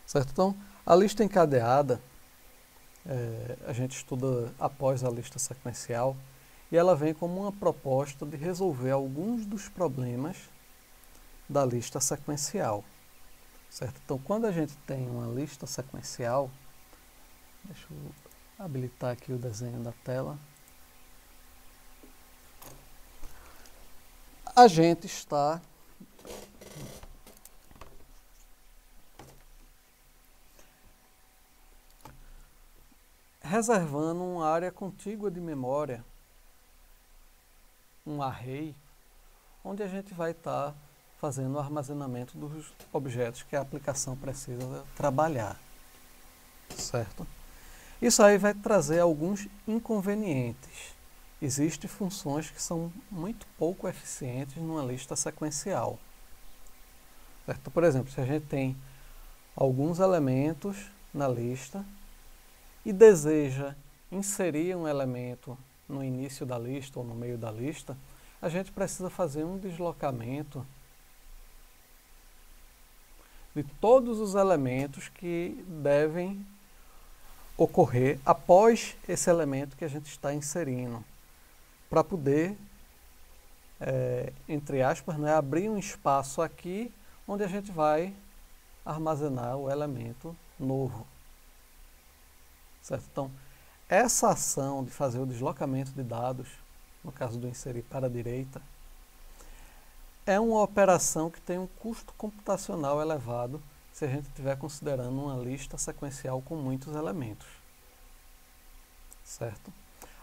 certo? Então, a lista encadeada, a gente estuda após a lista sequencial, e ela vem como uma proposta de resolver alguns dos problemas da lista sequencial, certo? Então, quando a gente tem uma lista sequencial, deixa eu habilitar aqui o desenho da tela, a gente está reservando uma área contígua de memória, um array, onde a gente vai estar fazendo o armazenamento dos objetos que a aplicação precisa trabalhar, certo? Isso aí vai trazer alguns inconvenientes. Existem funções que são muito pouco eficientes numa lista sequencial, certo? Por exemplo, se a gente tem alguns elementos na lista e deseja inserir um elemento no início da lista ou no meio da lista, a gente precisa fazer um deslocamento de todos os elementos que devem ocorrer após esse elemento que a gente está inserindo, para poder, entre aspas, né, abrir um espaço aqui onde a gente vai armazenar o elemento novo. Certo? Então, essa ação de fazer o deslocamento de dados, no caso do inserir para a direita, é uma operação que tem um custo computacional elevado se a gente estiver considerando uma lista sequencial com muitos elementos. Certo?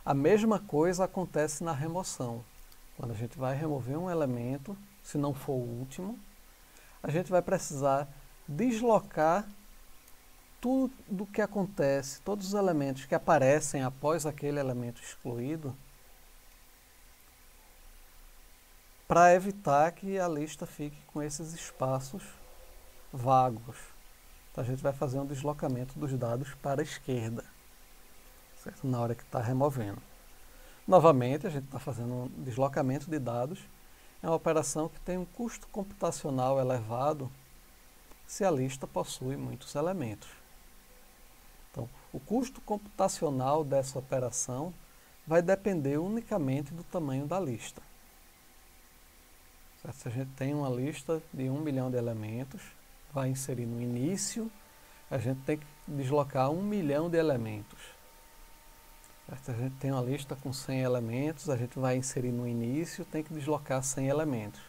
A mesma coisa acontece na remoção. Quando a gente vai remover um elemento, se não for o último, a gente vai precisar deslocar tudo do que acontece, todos os elementos que aparecem após aquele elemento excluído, para evitar que a lista fique com esses espaços vagos. Então a gente vai fazer um deslocamento dos dados para a esquerda, certo? Na hora que está removendo. Novamente, a gente está fazendo um deslocamento de dados. É uma operação que tem um custo computacional elevado se a lista possui muitos elementos. Então, o custo computacional dessa operação vai depender unicamente do tamanho da lista. Certo? Se a gente tem uma lista de 1 milhão de elementos, vai inserir no início, a gente tem que deslocar 1 milhão de elementos. Certo? Se a gente tem uma lista com 100 elementos, a gente vai inserir no início, tem que deslocar 100 elementos.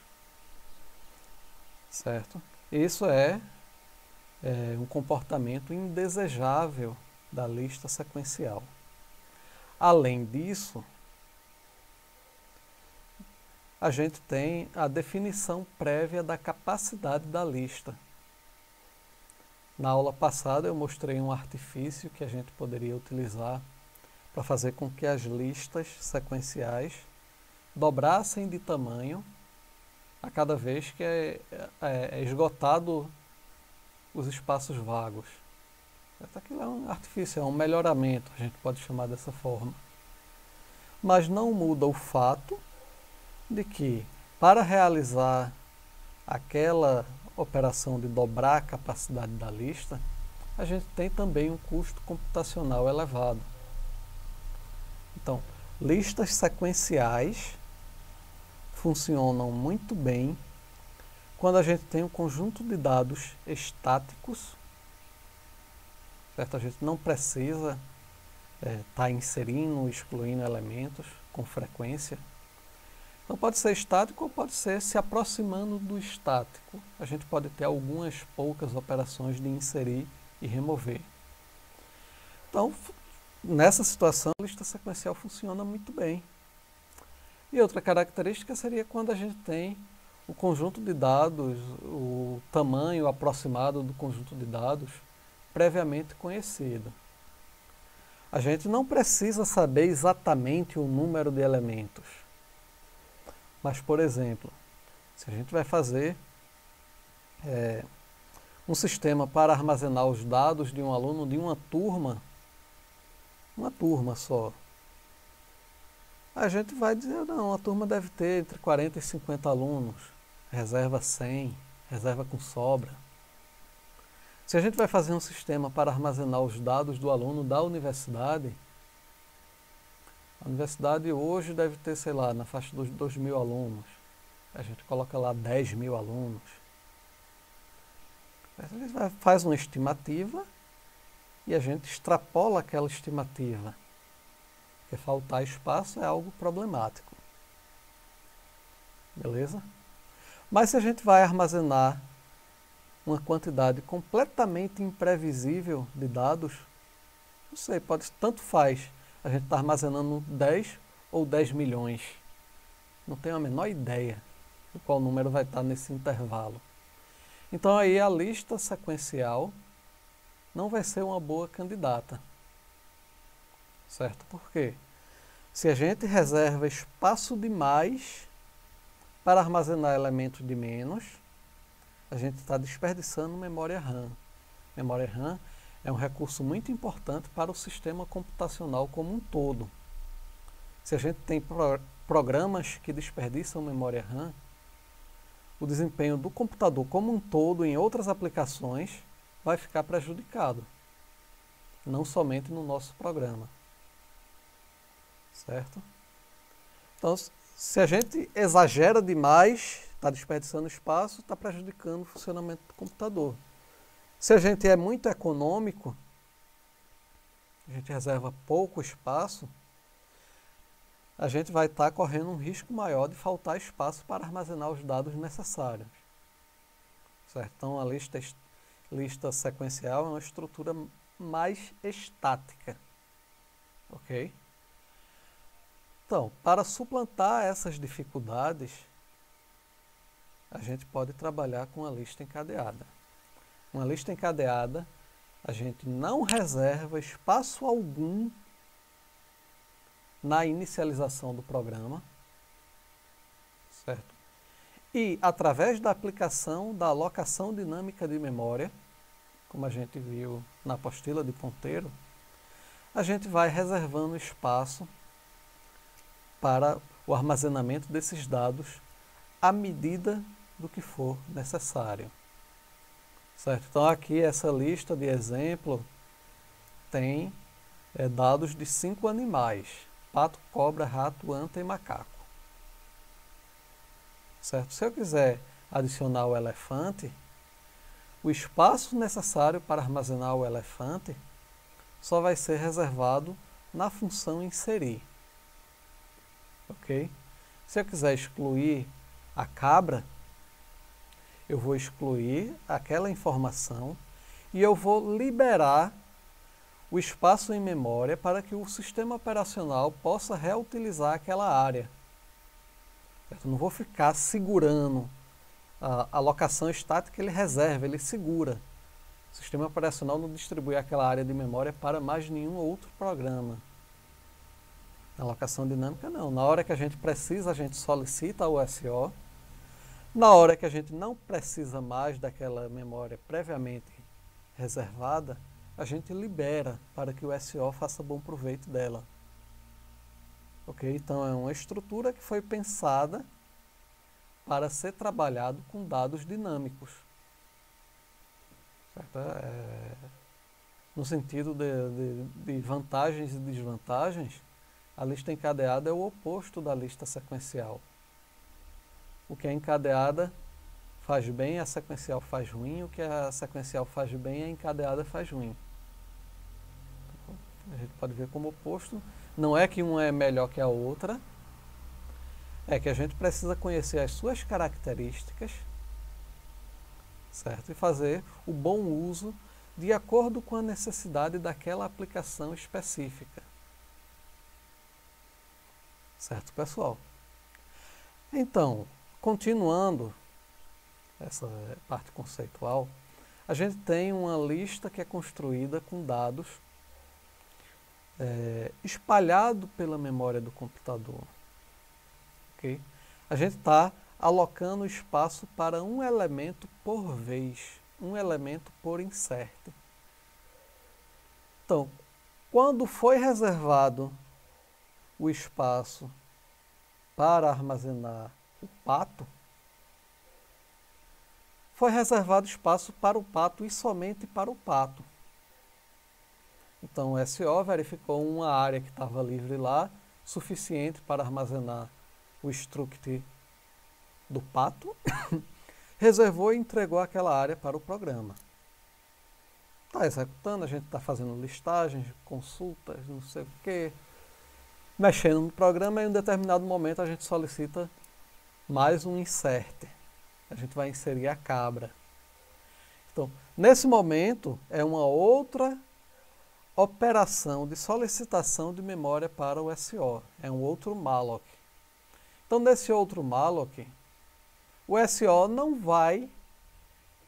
Certo? Isso é um comportamento indesejável da lista sequencial. Além disso, a gente tem a definição prévia da capacidade da lista. Na aula passada eu mostrei um artifício que a gente poderia utilizar para fazer com que as listas sequenciais dobrassem de tamanho a cada vez que é esgotado os espaços vagos. Aquilo é um artifício, é um melhoramento, a gente pode chamar dessa forma. Mas não muda o fato de que, para realizar aquela operação de dobrar a capacidade da lista, a gente tem também um custo computacional elevado. Então, listas sequenciais funcionam muito bem quando a gente tem um conjunto de dados estáticos, certo? A gente não precisa estar inserindo ou excluindo elementos com frequência. Então pode ser estático ou pode ser se aproximando do estático. A gente pode ter algumas poucas operações de inserir e remover. Então, nessa situação, a lista sequencial funciona muito bem. E outra característica seria quando a gente tem o conjunto de dados, o tamanho aproximado do conjunto de dados previamente conhecido. A gente não precisa saber exatamente o número de elementos. Mas, por exemplo, se a gente vai fazer um sistema para armazenar os dados de um aluno de uma turma só, a gente vai dizer, não, a turma deve ter entre 40 e 50 alunos, reserva 100, reserva com sobra. Se a gente vai fazer um sistema para armazenar os dados do aluno da universidade, a universidade hoje deve ter, sei lá, na faixa dos 2.000 alunos. A gente coloca lá 10.000 alunos. A gente faz uma estimativa e a gente extrapola aquela estimativa. Porque faltar espaço é algo problemático. Beleza? Mas se a gente vai armazenar uma quantidade completamente imprevisível de dados, não sei, tanto faz. A gente está armazenando 10 ou 10 milhões. Não tenho a menor ideia de qual número vai estar nesse intervalo. Então aí a lista sequencial não vai ser uma boa candidata. Certo? Por quê? Se a gente reserva espaço demais para armazenar elementos de menos, a gente está desperdiçando memória RAM. Memória RAM é um recurso muito importante para o sistema computacional como um todo. Se a gente tem programas que desperdiçam memória RAM, o desempenho do computador como um todo em outras aplicações vai ficar prejudicado, não somente no nosso programa. Certo? Então, se a gente exagera demais, está desperdiçando espaço, está prejudicando o funcionamento do computador. Se a gente é muito econômico, a gente reserva pouco espaço, a gente vai estar correndo um risco maior de faltar espaço para armazenar os dados necessários. Certo? Então, a lista sequencial é uma estrutura mais estática. Ok? Então, para suplantar essas dificuldades, a gente pode trabalhar com a lista encadeada. Uma lista encadeada, a gente não reserva espaço algum na inicialização do programa, certo? E, através da aplicação da alocação dinâmica de memória, como a gente viu na apostila de ponteiro, a gente vai reservando espaço para o armazenamento desses dados à medida do que for necessário. Certo? Então aqui essa lista de exemplo tem dados de 5 animais: pato, cobra, rato, anta e macaco. Certo? Se eu quiser adicionar o elefante, o espaço necessário para armazenar o elefante só vai ser reservado na função inserir. Ok? Se eu quiser excluir a cabra, eu vou excluir aquela informação e eu vou liberar o espaço em memória para que o sistema operacional possa reutilizar aquela área. Eu não vou ficar segurando a alocação estática, ele reserva, ele segura. O sistema operacional não distribui aquela área de memória para mais nenhum outro programa. Na alocação dinâmica, não. Na hora que a gente precisa, a gente solicita o SO. Na hora que a gente não precisa mais daquela memória previamente reservada, a gente libera para que o SO faça bom proveito dela. Ok? Então, é uma estrutura que foi pensada para ser trabalhado com dados dinâmicos. Certo? No sentido de vantagens e desvantagens, a lista encadeada é o oposto da lista sequencial. O que é encadeada faz bem, a sequencial faz ruim. O que a sequencial faz bem, a encadeada faz ruim. A gente pode ver como oposto. Não é que uma é melhor que a outra, é que a gente precisa conhecer as suas características, certo? E fazer o bom uso de acordo com a necessidade daquela aplicação específica. Certo, pessoal? Então, continuando essa parte conceitual, a gente tem uma lista que é construída com dados espalhado pela memória do computador. Okay? A gente está alocando espaço para um elemento por vez, um elemento por insert. Então, quando foi reservado o espaço para armazenar o pato, foi reservado espaço para o pato e somente para o pato. Então o SO verificou uma área que estava livre lá, suficiente para armazenar o struct do pato, reservou e entregou aquela área para o programa. Está executando, a gente está fazendo listagens, consultas, não sei o quê, mexendo no programa e em um determinado momento a gente solicita mais um insert. A gente vai inserir a cabra. Então, nesse momento, é uma outra operação de solicitação de memória para o SO. É um outro malloc. Então, nesse outro malloc, o SO não vai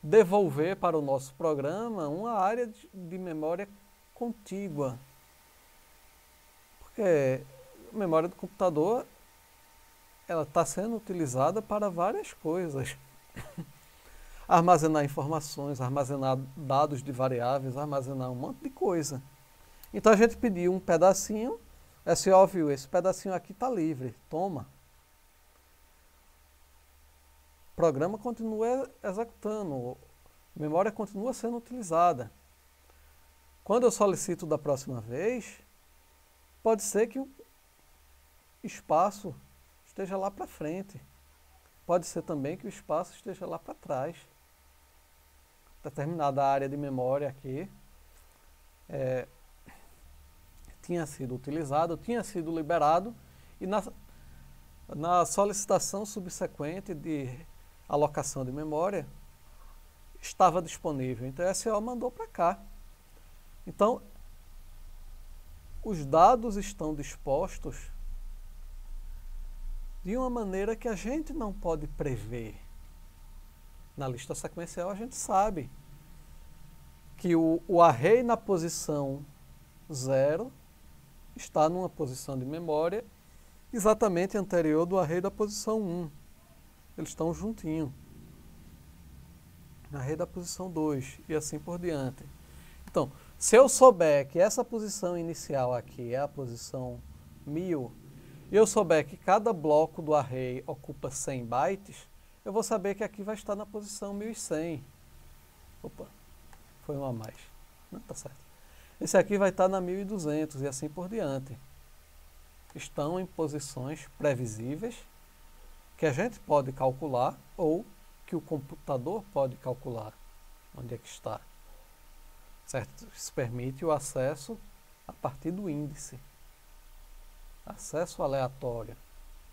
devolver para o nosso programa uma área de memória contígua. Porque a memória do computador ela está sendo utilizada para várias coisas. Armazenar informações, armazenar dados de variáveis, armazenar um monte de coisa. Então a gente pediu um pedacinho, SO viu, esse pedacinho aqui está livre, toma. O programa continua executando, a memória continua sendo utilizada. Quando eu solicito da próxima vez, pode ser que o espaço esteja lá para frente. Pode ser também que o espaço esteja lá para trás. Determinada área de memória aqui tinha sido utilizado, tinha sido liberado e na solicitação subsequente de alocação de memória estava disponível. Então a SO mandou para cá. Então os dados estão dispostos de uma maneira que a gente não pode prever. Na lista sequencial a gente sabe que o array na posição 0 está numa posição de memória exatamente anterior do array da posição 1. Eles estão juntinhos. Array da posição 2 e assim por diante. Então, se eu souber que essa posição inicial aqui é a posição 1000 e eu souber que cada bloco do array ocupa 100 bytes, eu vou saber que aqui vai estar na posição 1100. Opa, foi um a mais. Não, tá certo. Esse aqui vai estar na 1200 e assim por diante. Estão em posições previsíveis que a gente pode calcular ou que o computador pode calcular onde é que está. Certo? Isso permite o acesso a partir do índice. Acesso aleatório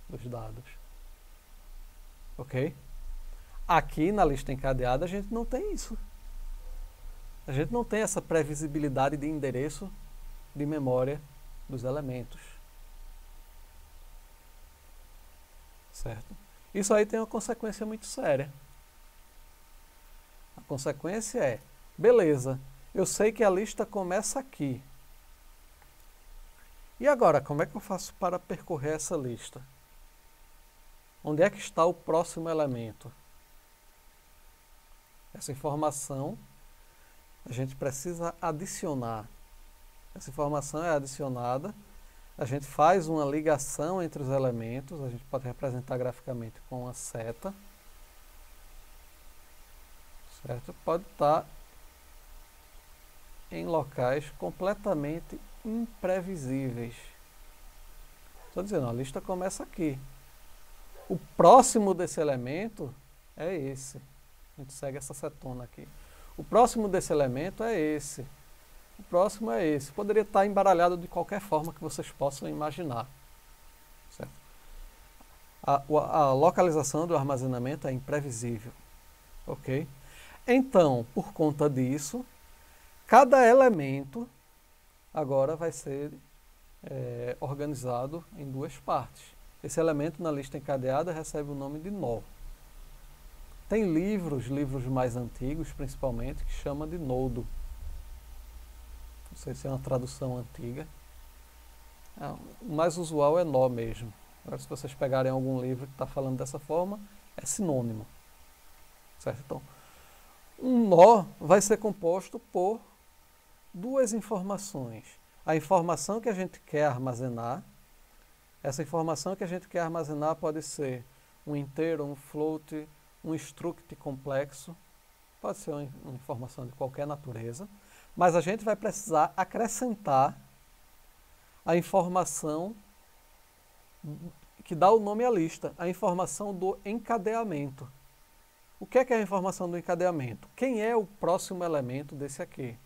dos dados. Ok? Aqui na lista encadeada a gente não tem isso. A gente não tem essa previsibilidade de endereço de memória dos elementos. Certo? Isso aí tem uma consequência muito séria. A consequência é, beleza, eu sei que a lista começa aqui. E agora, como é que eu faço para percorrer essa lista? Onde é que está o próximo elemento? Essa informação a gente precisa adicionar. Essa informação é adicionada, a gente faz uma ligação entre os elementos, a gente pode representar graficamente com uma seta. Certo? Pode estar em locais completamente imprevisíveis. Estou dizendo, a lista começa aqui. O próximo desse elemento é esse. A gente segue essa setona aqui. O próximo desse elemento é esse. O próximo é esse. Poderia estar embaralhado de qualquer forma que vocês possam imaginar. Certo? A localização do armazenamento é imprevisível. Ok? Então, por conta disso, cada elemento agora vai ser organizado em duas partes. Esse elemento na lista encadeada recebe o nome de nó. Tem livros mais antigos, principalmente, que chama de nodo. Não sei se é uma tradução antiga. O mais usual é nó mesmo. Agora, se vocês pegarem algum livro que está falando dessa forma, é sinônimo. Certo? Então, um nó vai ser composto por duas informações. A informação que a gente quer armazenar. Essa informação que a gente quer armazenar pode ser um inteiro, um float, um struct complexo, pode ser uma informação de qualquer natureza, mas a gente vai precisar acrescentar a informação que dá o nome à lista, a informação do encadeamento. O que é a informação do encadeamento? Quem é o próximo elemento desse aqui?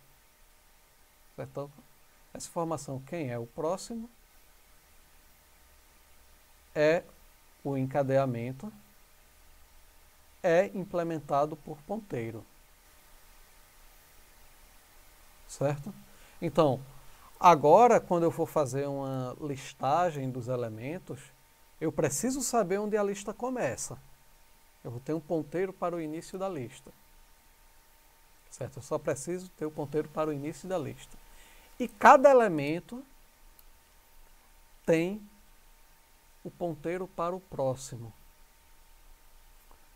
Certo? Essa informação, quem é o próximo, é o encadeamento, é implementado por ponteiro. Certo? Então, agora, quando eu for fazer uma listagem dos elementos, eu preciso saber onde a lista começa. Eu vou ter um ponteiro para o início da lista. Certo? Eu só preciso ter o ponteiro para o início da lista. E cada elemento tem o ponteiro para o próximo.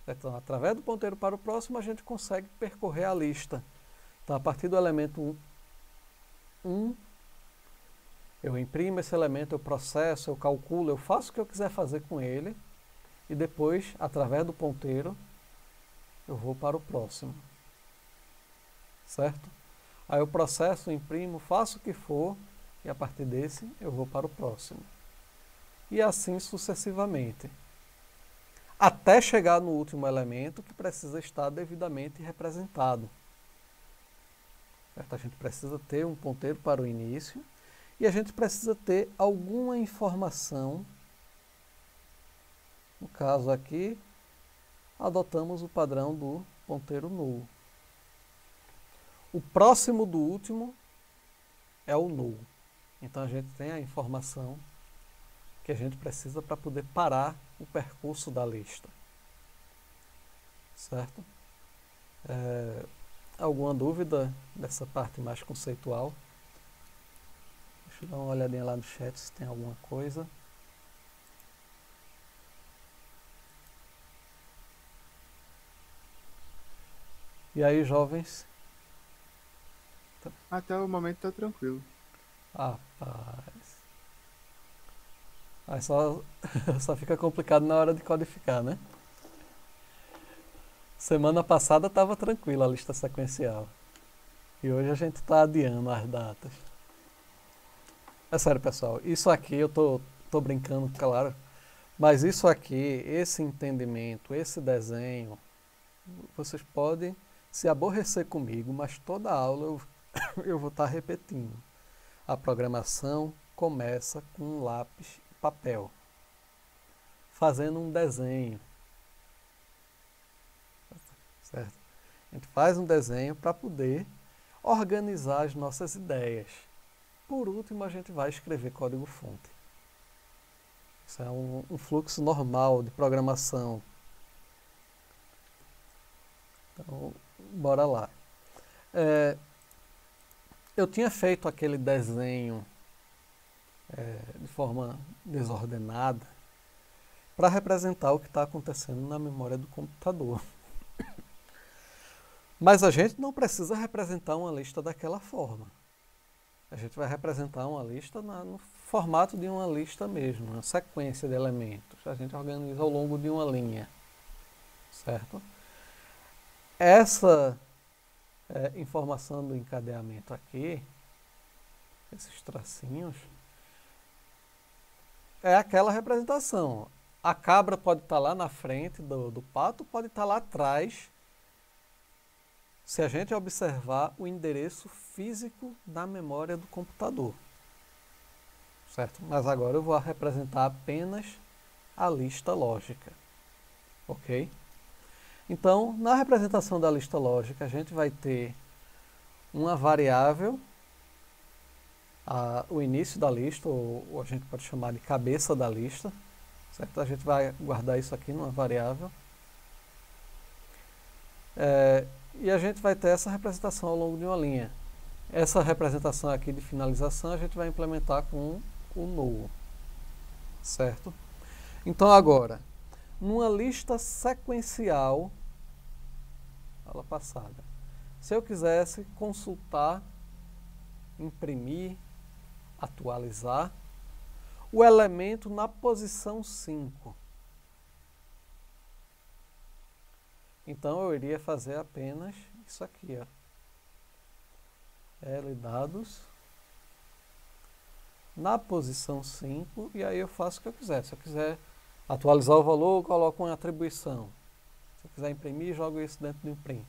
Então, através do ponteiro para o próximo, a gente consegue percorrer a lista. Então, a partir do elemento 1, eu imprimo esse elemento, eu processo, eu calculo, eu faço o que eu quiser fazer com ele. E depois, através do ponteiro, eu vou para o próximo. Certo? Aí eu processo, imprimo, faço o que for, e a partir desse eu vou para o próximo. E assim sucessivamente. Até chegar no último elemento que precisa estar devidamente representado. Certo? A gente precisa ter um ponteiro para o início e a gente precisa ter alguma informação. No caso aqui, adotamos o padrão do ponteiro null. O próximo do último é o null. Então a gente tem a informação que a gente precisa para poder parar o percurso da lista. Certo? Alguma dúvida dessa parte mais conceitual? Deixa eu dar uma olhadinha lá no chat se tem alguma coisa. E aí, jovens? Até o momento tá tranquilo. Rapaz. Aí só fica complicado na hora de codificar, né? Semana passada estava tranquila a lista sequencial. E hoje a gente está adiando as datas. É sério, pessoal. Isso aqui eu tô brincando, claro. Mas isso aqui, esse entendimento, esse desenho, vocês podem se aborrecer comigo, mas toda aula eu vou estar repetindo. A programação começa com um lápis e papel, fazendo um desenho. Certo? A gente faz um desenho para poder organizar as nossas ideias. Por último, a gente vai escrever código-fonte. Isso é um fluxo normal de programação. Então, bora lá. Eu tinha feito aquele desenho de forma desordenada para representar o que está acontecendo na memória do computador. Mas a gente não precisa representar uma lista daquela forma. A gente vai representar uma lista no formato de uma lista mesmo, uma sequência de elementos. A gente organiza ao longo de uma linha. Certo? Essa informação do encadeamento aqui, esses tracinhos, é aquela representação. A cabra pode estar lá na frente do pato, pode estar lá atrás, se a gente observar o endereço físico da memória do computador. Certo? Mas agora eu vou representar apenas a lista lógica. Ok? Então, na representação da lista lógica, a gente vai ter uma variável, o início da lista, ou a gente pode chamar de cabeça da lista. Certo? A gente vai guardar isso aqui numa variável. E a gente vai ter essa representação ao longo de uma linha. Essa representação aqui de finalização a gente vai implementar com o null. Certo? Então agora, numa lista sequencial, aula passada, se eu quisesse consultar, imprimir, atualizar o elemento na posição 5, então eu iria fazer apenas isso aqui, ó. L dados na posição 5, e aí eu faço o que eu quiser. Se eu quiser atualizar o valor, eu coloco uma atribuição. Se eu quiser imprimir, jogo isso dentro de um print.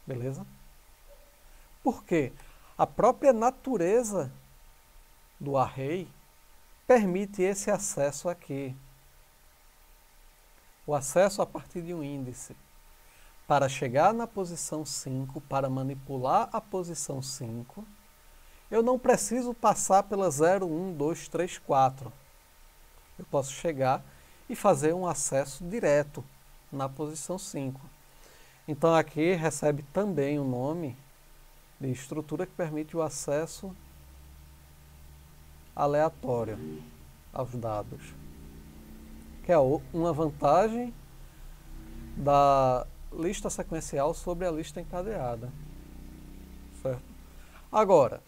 Beleza? Por quê? A própria natureza do array permite esse acesso aqui. O acesso a partir de um índice. Para chegar na posição 5, para manipular a posição 5, eu não preciso passar pela 0, 1, 2, 3, 4. Eu posso chegar e fazer um acesso direto na posição 5. Então aqui recebe também o nome de estrutura que permite o acesso aleatório aos dados, que é uma vantagem da lista sequencial sobre a lista encadeada. Certo? Agora,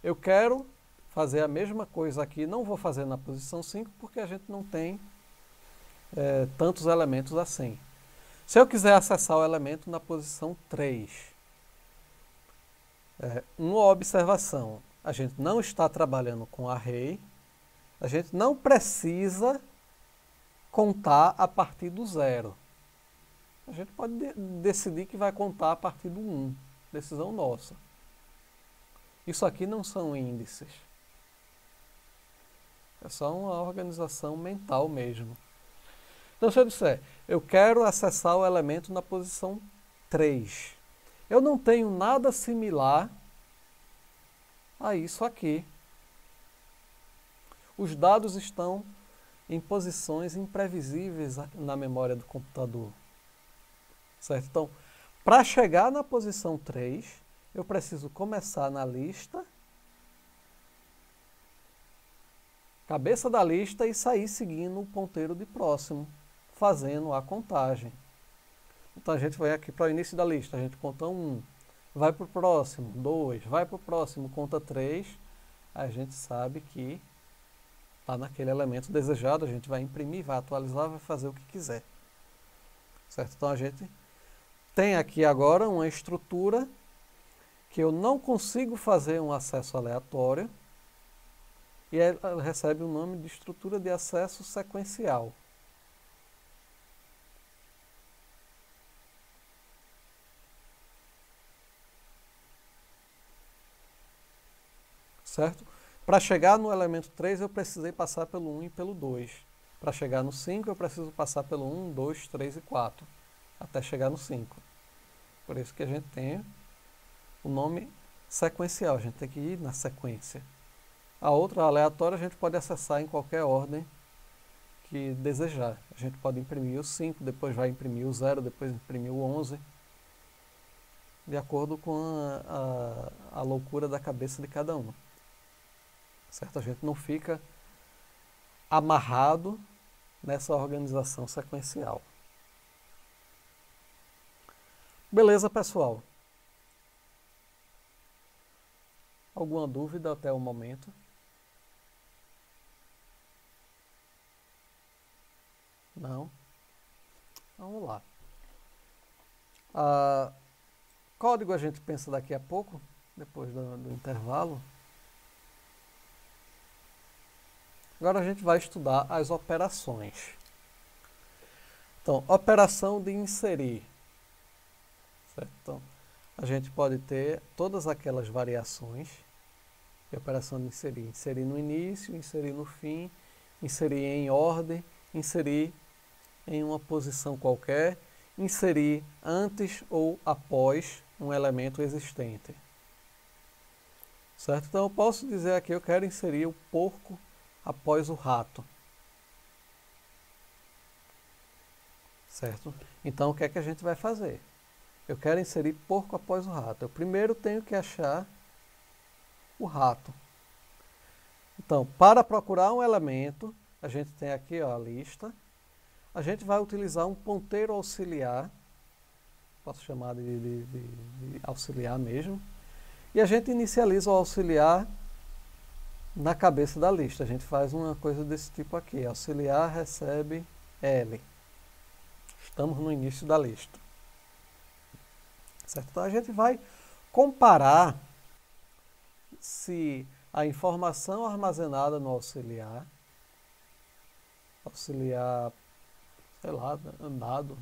eu quero fazer a mesma coisa aqui, não vou fazer na posição 5 porque a gente não tem tantos elementos assim. Se eu quiser acessar o elemento na posição 3, uma observação, a gente não está trabalhando com array, a gente não precisa contar a partir do 0. A gente pode decidir que vai contar a partir do 1, decisão nossa. Isso aqui não são índices. É só uma organização mental mesmo. Então, se eu disser, eu quero acessar o elemento na posição 3, eu não tenho nada similar a isso aqui. Os dados estão em posições imprevisíveis na memória do computador. Certo? Então, para chegar na posição 3, eu preciso começar na lista, cabeça da lista, e sair seguindo o ponteiro de próximo, fazendo a contagem. Então a gente vai aqui para o início da lista, a gente conta 1, vai para o próximo, 2, vai para o próximo, conta 3, a gente sabe que está naquele elemento desejado, a gente vai imprimir, vai atualizar, vai fazer o que quiser. Certo? Então a gente tem aqui agora uma estrutura que eu não consigo fazer um acesso aleatório, e ela recebe o nome de estrutura de acesso sequencial. Certo? Para chegar no elemento 3, eu precisei passar pelo 1 e pelo 2. Para chegar no 5, eu preciso passar pelo 1, 2, 3 e 4, até chegar no 5. Por isso que a gente tem o nome sequencial, a gente tem que ir na sequência. A outra, aleatória, a gente pode acessar em qualquer ordem que desejar. A gente pode imprimir o 5, depois vai imprimir o 0, depois imprimir o 11, de acordo com a loucura da cabeça de cada um. Certo? A gente não fica amarrado nessa organização sequencial. Beleza, pessoal? Alguma dúvida até o momento? Não? Vamos lá. Código a gente pensa daqui a pouco, depois do intervalo. Agora a gente vai estudar as operações. Então, operação de inserir. Certo? Então, a gente pode ter todas aquelas variações de operação de inserir. Inserir no início, inserir no fim, inserir em ordem, inserir em uma posição qualquer, inserir antes ou após um elemento existente. Certo? Então eu posso dizer aqui, eu quero inserir o porco após o rato. Certo? Então o que é que a gente vai fazer? Eu quero inserir porco após o rato. Eu primeiro tenho que achar o rato. Então, para procurar um elemento, a gente tem aqui ó, a lista. A gente vai utilizar um ponteiro auxiliar, posso chamar de auxiliar mesmo, e a gente inicializa o auxiliar na cabeça da lista. A gente faz uma coisa desse tipo aqui, auxiliar recebe L. Estamos no início da lista. certo? Então a gente vai comparar se a informação armazenada no auxiliar, sei lá, dado,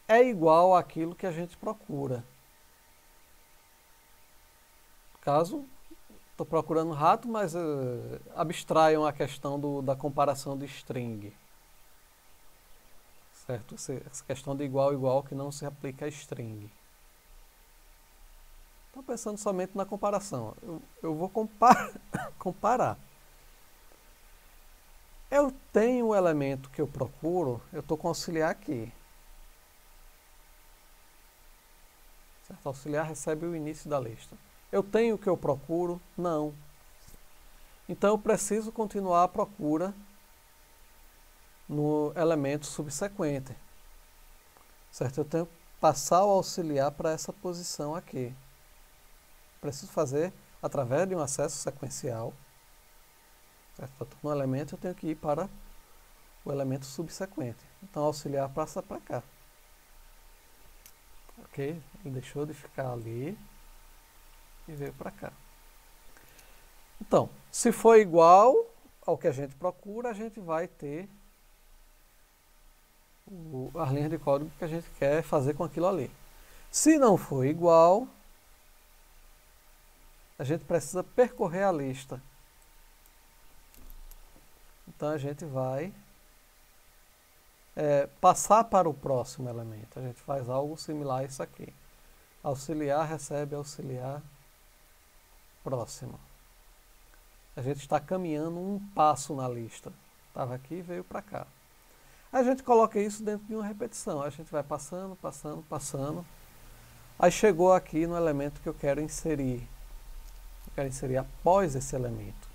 é igual àquilo que a gente procura. No caso, estou procurando rato, mas abstraiam a questão da comparação de string. Certo? Essa questão de igual que não se aplica a string. Estou pensando somente na comparação. Eu vou comparar. Eu tenho o elemento que eu procuro, eu estou com o auxiliar aqui. Certo? O auxiliar recebe o início da lista. Eu tenho o que eu procuro? Não. Então eu preciso continuar a procura no elemento subsequente. Certo? Eu tenho que passar o auxiliar para essa posição aqui. Preciso fazer através de um acesso sequencial. Certo? No elemento eu tenho que ir para o elemento subsequente. Então o auxiliar passa para cá. Ok? Ele deixou de ficar ali e veio para cá. Então, se for igual ao que a gente procura, a gente vai ter as linhas de código que a gente quer fazer com aquilo ali. Se não for igual, a gente precisa percorrer a lista. Então a gente vai passar para o próximo elemento. A gente faz algo similar a isso aqui. Auxiliar recebe auxiliar próximo. A gente está caminhando um passo na lista. Estava aqui e veio para cá. A gente coloca isso dentro de uma repetição. A gente vai passando, passando, passando. Aí chegou aqui no elemento que eu quero inserir. Eu quero inserir após esse elemento.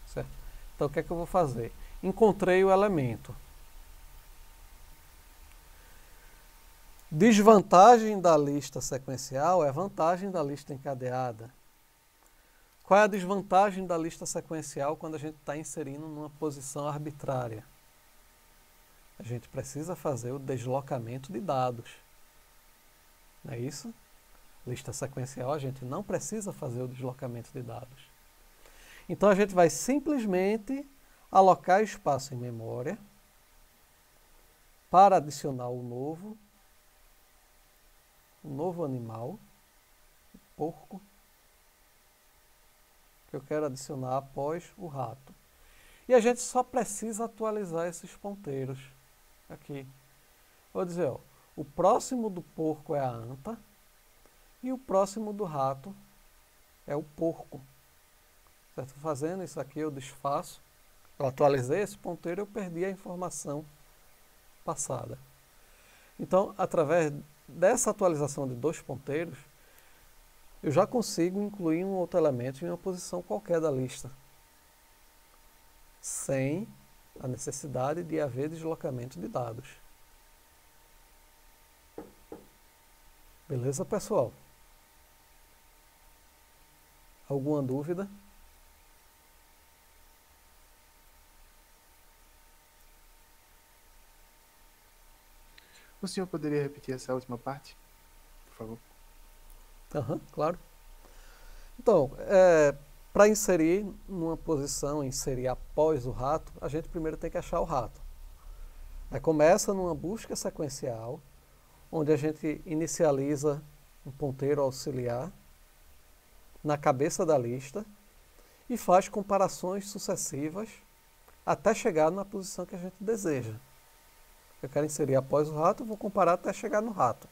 Certo? Então o que é que eu vou fazer? Encontrei o elemento. Desvantagem da lista sequencial é vantagem da lista encadeada. Qual é a desvantagem da lista sequencial quando a gente está inserindo numa posição arbitrária? A gente precisa fazer o deslocamento de dados. Não é isso? Lista sequencial, a gente não precisa fazer o deslocamento de dados. Então a gente vai simplesmente alocar espaço em memória para adicionar o novo animal, o porco, que eu quero adicionar após o rato. E a gente só precisa atualizar esses ponteiros aqui. Vou dizer, ó, o próximo do porco é a anta e o próximo do rato é o porco. Certo? Fazendo isso aqui eu desfaço. Eu atualizei esse ponteiro, eu perdi a informação passada. Então, através dessa atualização de dois ponteiros, eu já consigo incluir um outro elemento em uma posição qualquer da lista, sem a necessidade de haver deslocamento de dados. Beleza, pessoal? Alguma dúvida? O senhor poderia repetir essa última parte, por favor? Claro. Então, para inserir numa posição, inserir após o rato, a gente primeiro tem que achar o rato. Aí começa numa busca sequencial, onde a gente inicializa um ponteiro auxiliar na cabeça da lista e faz comparações sucessivas até chegar na posição que a gente deseja. Eu quero inserir após o rato, vou comparar até chegar no rato.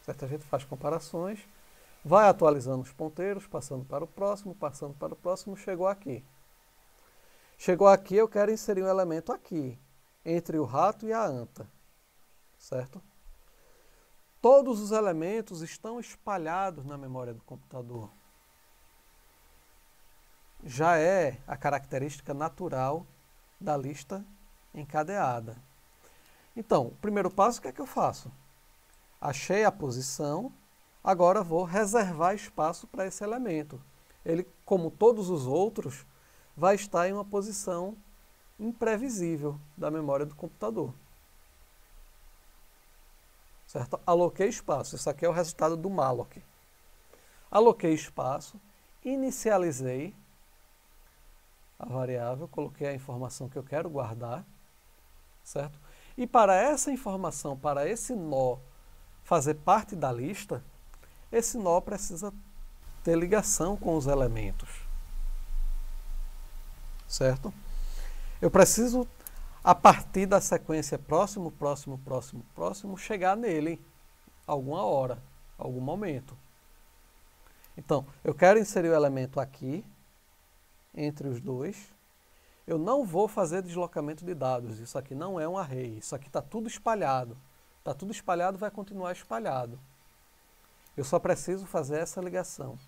Certo? A gente faz comparações, vai atualizando os ponteiros, passando para o próximo, chegou aqui. Chegou aqui, eu quero inserir um elemento aqui, entre o rato e a anta. Certo? Todos os elementos estão espalhados na memória do computador. Já é a característica natural da lista encadeada. Então, o primeiro passo, o que é que eu faço? Achei a posição, agora vou reservar espaço para esse elemento. Ele, como todos os outros, vai estar em uma posição imprevisível da memória do computador. certo? Aloquei espaço, isso aqui é o resultado do malloc. Aloquei espaço, inicializei a variável, coloquei a informação que eu quero guardar, certo? E para essa informação, para esse nó fazer parte da lista, esse nó precisa ter ligação com os elementos, certo? Eu preciso, a partir da sequência próximo, próximo, próximo, próximo, chegar nele alguma hora, algum momento. Então, eu quero inserir o elemento aqui, entre os dois. Eu não vou fazer deslocamento de dados, isso aqui não é um array, isso aqui está tudo espalhado. Está tudo espalhado, vai continuar espalhado. Eu só preciso fazer essa ligação.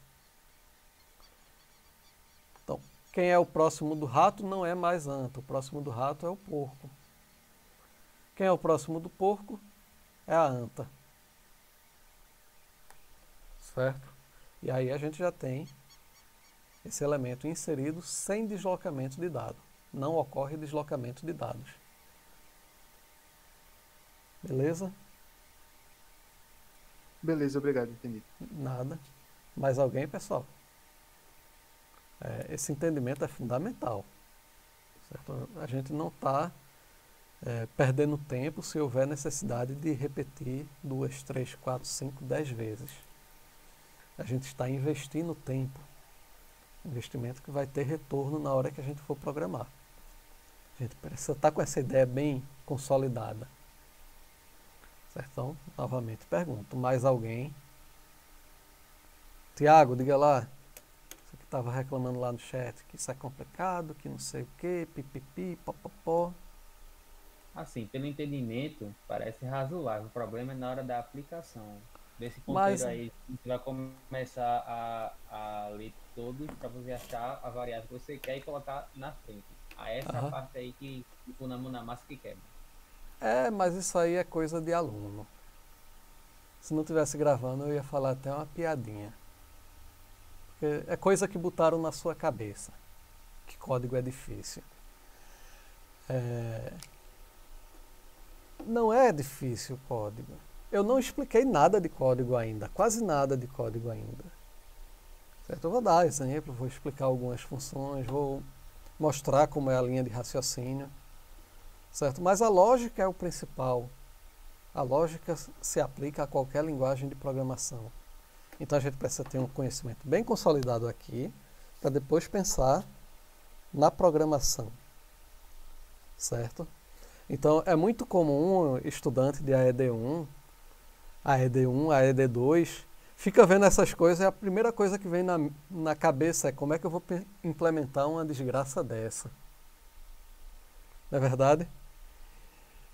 Então, quem é o próximo do rato não é mais anta, o próximo do rato é o porco. Quem é o próximo do porco é a anta. Certo? E aí a gente já tem esse elemento inserido sem deslocamento de dado. Não ocorre deslocamento de dados. Beleza? Beleza, obrigado, entendi. Nada. Mais alguém, pessoal? Esse entendimento é fundamental. Certo? A gente não está perdendo tempo se houver necessidade de repetir 2, 3, 4, 5, 10 vezes. A gente está investindo tempo. Investimento que vai ter retorno na hora que a gente for programar. A gente precisa estar com essa ideia bem consolidada. Certo? Então, novamente pergunto, mais alguém? Tiago, diga lá. Você que estava reclamando lá no chat que isso é complicado, que não sei o que, pipipi, popopó. Assim, pelo entendimento, parece razoável. O problema é na hora da aplicação. Desse Mas, ponteiro aí, você vai começar a ler todos para você achar a variável que você quer e colocar na frente. Essa é a parte aí que ficou na mão na massa que quebra. mas isso aí é coisa de aluno. Se não estivesse gravando, eu ia falar até uma piadinha. Porque é coisa que botaram na sua cabeça. Que código é difícil. Não é difícil o código. Eu não expliquei nada de código ainda, quase nada de código ainda. Certo? Eu vou dar exemplo, vou explicar algumas funções, vou mostrar como é a linha de raciocínio. Certo? Mas a lógica é o principal. A lógica se aplica a qualquer linguagem de programação. Então a gente precisa ter um conhecimento bem consolidado aqui, para depois pensar na programação. Certo? Então é muito comum um estudante de AED1, AED2, fica vendo essas coisas e a primeira coisa que vem na cabeça é como é que eu vou implementar uma desgraça dessa. Não é verdade?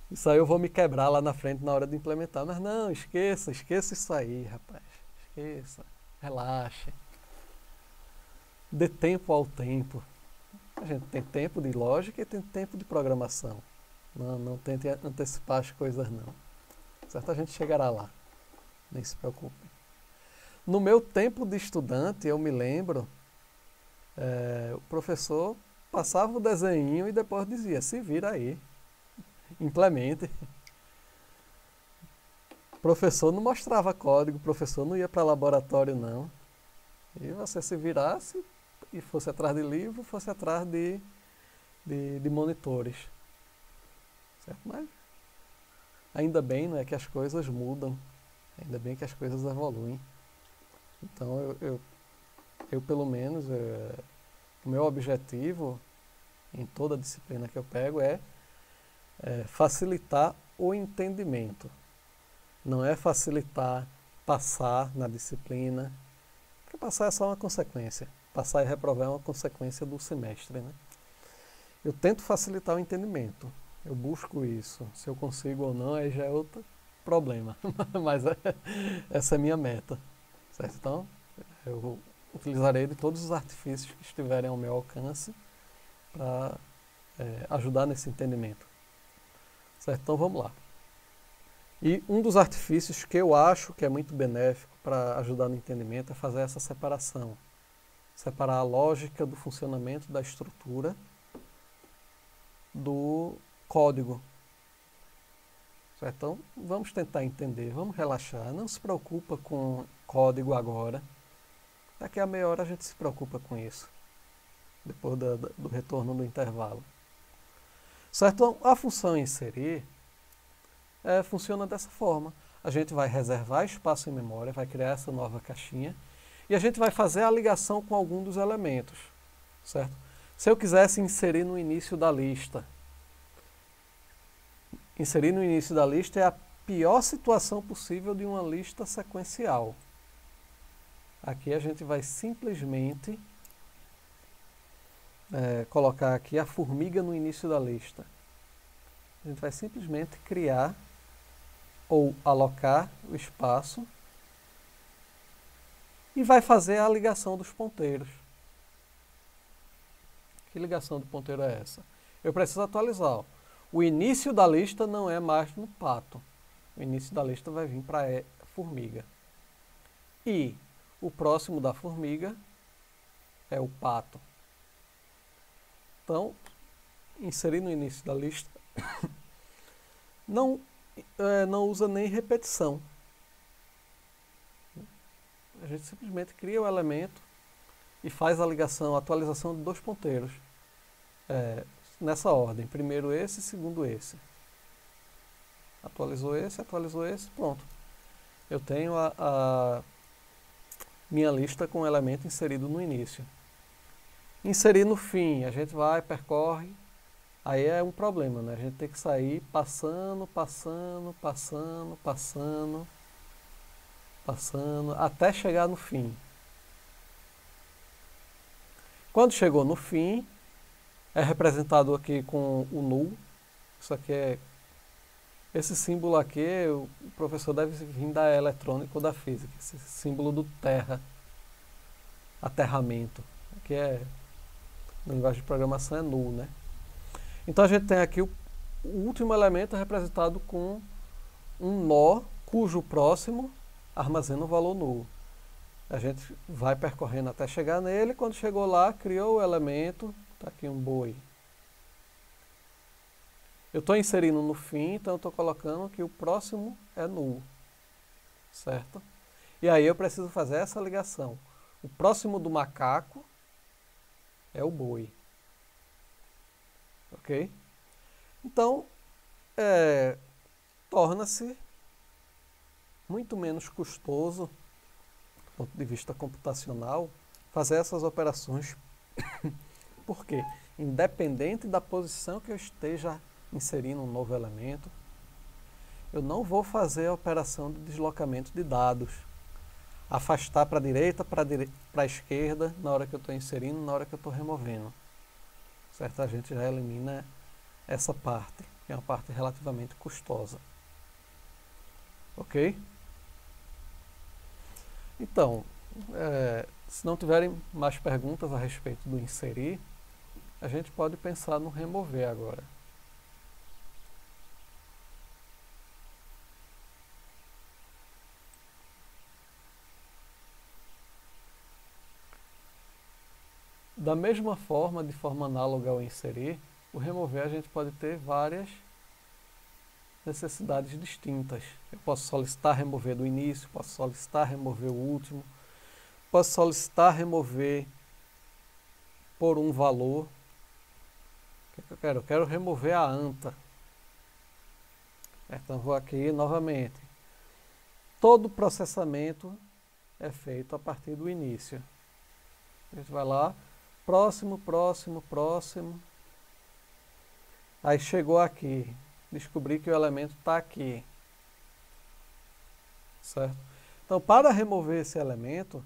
Isso aí eu vou me quebrar lá na frente na hora de implementar. Mas não, esqueça isso aí, rapaz. Esqueça, relaxe. Dê tempo ao tempo. A gente tem tempo de lógica e tem tempo de programação. Não tente antecipar as coisas, não. Certo? A gente chegará lá. Nem se preocupe. No meu tempo de estudante, eu me lembro, o professor passava o desenho e depois dizia, se vira aí, implemente. O professor não mostrava código, o professor não ia para laboratório, não. E você se virasse e fosse atrás de livro, fosse atrás de monitores. Certo? Mas ainda bem, não é, que as coisas mudam. Ainda bem que as coisas evoluem. Então, eu pelo menos, o meu objetivo em toda disciplina que eu pego é facilitar o entendimento. Não é facilitar passar na disciplina, porque passar é só uma consequência. Passar e reprovar é uma consequência do semestre, né? Eu tento facilitar o entendimento. Eu busco isso. Se eu consigo ou não, aí já é outro problema. Mas essa é a minha meta. Certo? Então, eu utilizarei de todos os artifícios que estiverem ao meu alcance para ajudar nesse entendimento. Certo? Então, vamos lá. E um dos artifícios que eu acho que é muito benéfico para ajudar no entendimento é fazer essa separação. Separar a lógica do funcionamento da estrutura do código. Certo? Então, vamos tentar entender, vamos relaxar. Não se preocupa com código agora. Daqui a meia hora a gente se preocupa com isso, depois do retorno do intervalo. Certo? Então, a função inserir funciona dessa forma. A gente vai reservar espaço em memória, vai criar essa nova caixinha, e a gente vai fazer a ligação com algum dos elementos. Certo? Se eu quisesse inserir no início da lista, inserir no início da lista é a pior situação possível de uma lista sequencial. Aqui a gente vai simplesmente colocar aqui a formiga no início da lista. A gente vai simplesmente criar ou alocar o espaço e vai fazer a ligação dos ponteiros. Que ligação do ponteiro é essa? Eu preciso atualizar. Ó. O início da lista não é mais no pato. O início da lista vai vir para formiga. E o próximo da formiga é o pato. Então, inserir no início da lista não usa nem repetição. A gente simplesmente cria o elemento e faz a ligação, a atualização de dois ponteiros. Nessa ordem. Primeiro esse, segundo esse. Atualizou esse, pronto. Eu tenho a minha lista com o elemento inserido no início. Inserir no fim, a gente vai, percorre, aí é um problema, né? A gente tem que sair passando, até chegar no fim. Quando chegou no fim, é representado aqui com o null. Isso aqui esse símbolo aqui, o professor deve vir da eletrônica ou da física. Esse símbolo do terra, aterramento, que na linguagem de programação é null, né? Então a gente tem aqui o último elemento representado com um nó, cujo próximo armazena o valor null. A gente vai percorrendo até chegar nele, quando chegou lá, criou o elemento, está aqui um boi. Eu estou inserindo no fim, então eu estou colocando que o próximo é null, certo? E aí eu preciso fazer essa ligação. O próximo do macaco é o boi. Ok? Então, torna-se muito menos custoso, do ponto de vista computacional, fazer essas operações. Por quê? Independente da posição que eu esteja inserindo um novo elemento, eu não vou fazer a operação de deslocamento de dados. Afastar para a direita, para a esquerda, na hora que eu estou inserindo, na hora que eu estou removendo. Certo? A gente já elimina essa parte, que é uma parte relativamente custosa. Ok? Então, se não tiverem mais perguntas a respeito do inserir, a gente pode pensar no remover agora. Da mesma forma, de forma análoga ao inserir, o remover a gente pode ter várias necessidades distintas. Eu posso solicitar remover do início, posso solicitar remover o último, posso solicitar remover por um valor. O que eu quero? Eu quero remover a anta. Então vou aqui novamente. Todo processamento é feito a partir do início. A gente vai lá, próximo. Aí chegou aqui. Descobri que o elemento está aqui. Certo? Então, para remover esse elemento,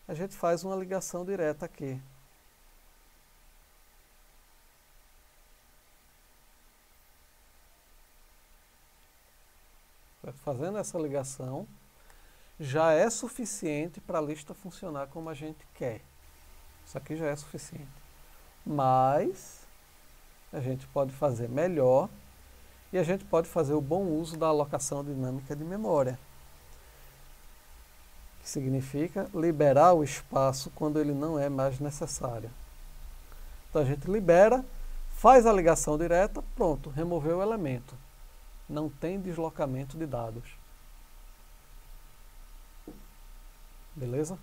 a gente faz uma ligação direta aqui. Certo? Fazendo essa ligação, já é suficiente para a lista funcionar como a gente quer. Isso aqui já é suficiente. Mas a gente pode fazer melhor e a gente pode fazer o bom uso da alocação dinâmica de memória, que significa liberar o espaço quando ele não é mais necessário. Então a gente libera, faz a ligação direta, pronto, removeu o elemento. não tem deslocamento de dados. Beleza?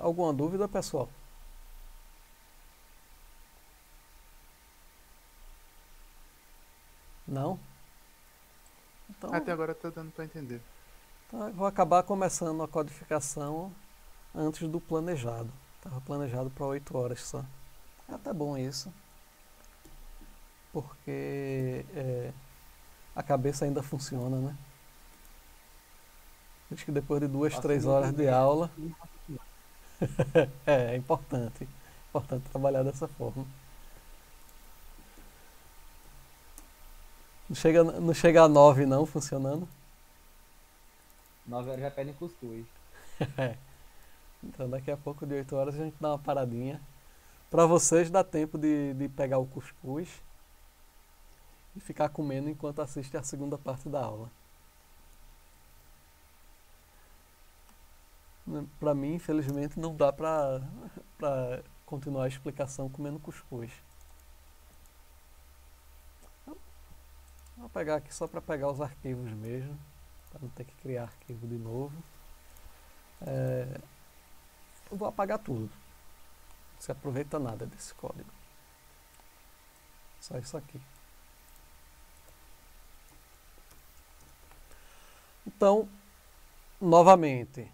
Alguma dúvida, pessoal? Não? Então, Até agora tá dando para entender. então eu vou acabar começando a codificação antes do planejado. Estava planejado para 8 horas só. É até bom isso, porque a cabeça ainda funciona, né? Acho que depois de 2, 3 horas de aula, é importante. Importante trabalhar dessa forma. Não chega a 9 não funcionando. 9 horas já pedem cuscuz. Então daqui a pouco de 8 horas a gente dá uma paradinha. Para vocês dá tempo de pegar o cuscuz e ficar comendo enquanto assiste a segunda parte da aula. Para mim, infelizmente, não dá para continuar a explicação comendo cuscuz. Vou pegar aqui só para pegar os arquivos mesmo, para não ter que criar arquivo de novo. Eu vou apagar tudo. Não se aproveita nada desse código. Só isso aqui. Então, novamente,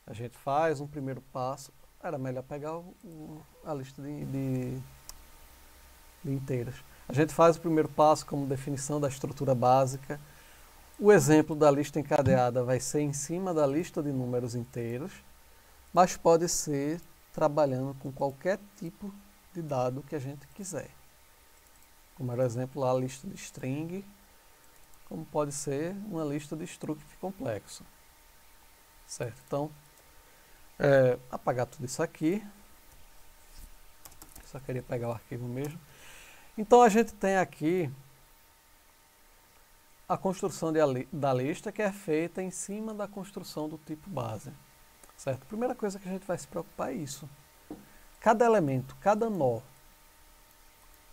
a gente faz um primeiro passo. Era melhor pegar a lista de inteiras. A gente faz o primeiro passo como definição da estrutura básica. O exemplo da lista encadeada vai ser em cima da lista de números inteiros, mas pode ser trabalhando com qualquer tipo de dado que a gente quiser. Como era o exemplo lá, a lista de string, como pode ser uma lista de struct complexo. Certo? Então, apagar tudo isso aqui. Só queria pegar o arquivo mesmo. Então a gente tem aqui a construção da lista, que é feita em cima da construção do tipo base. Certo? A primeira coisa que a gente vai se preocupar é isso. Cada elemento, cada nó,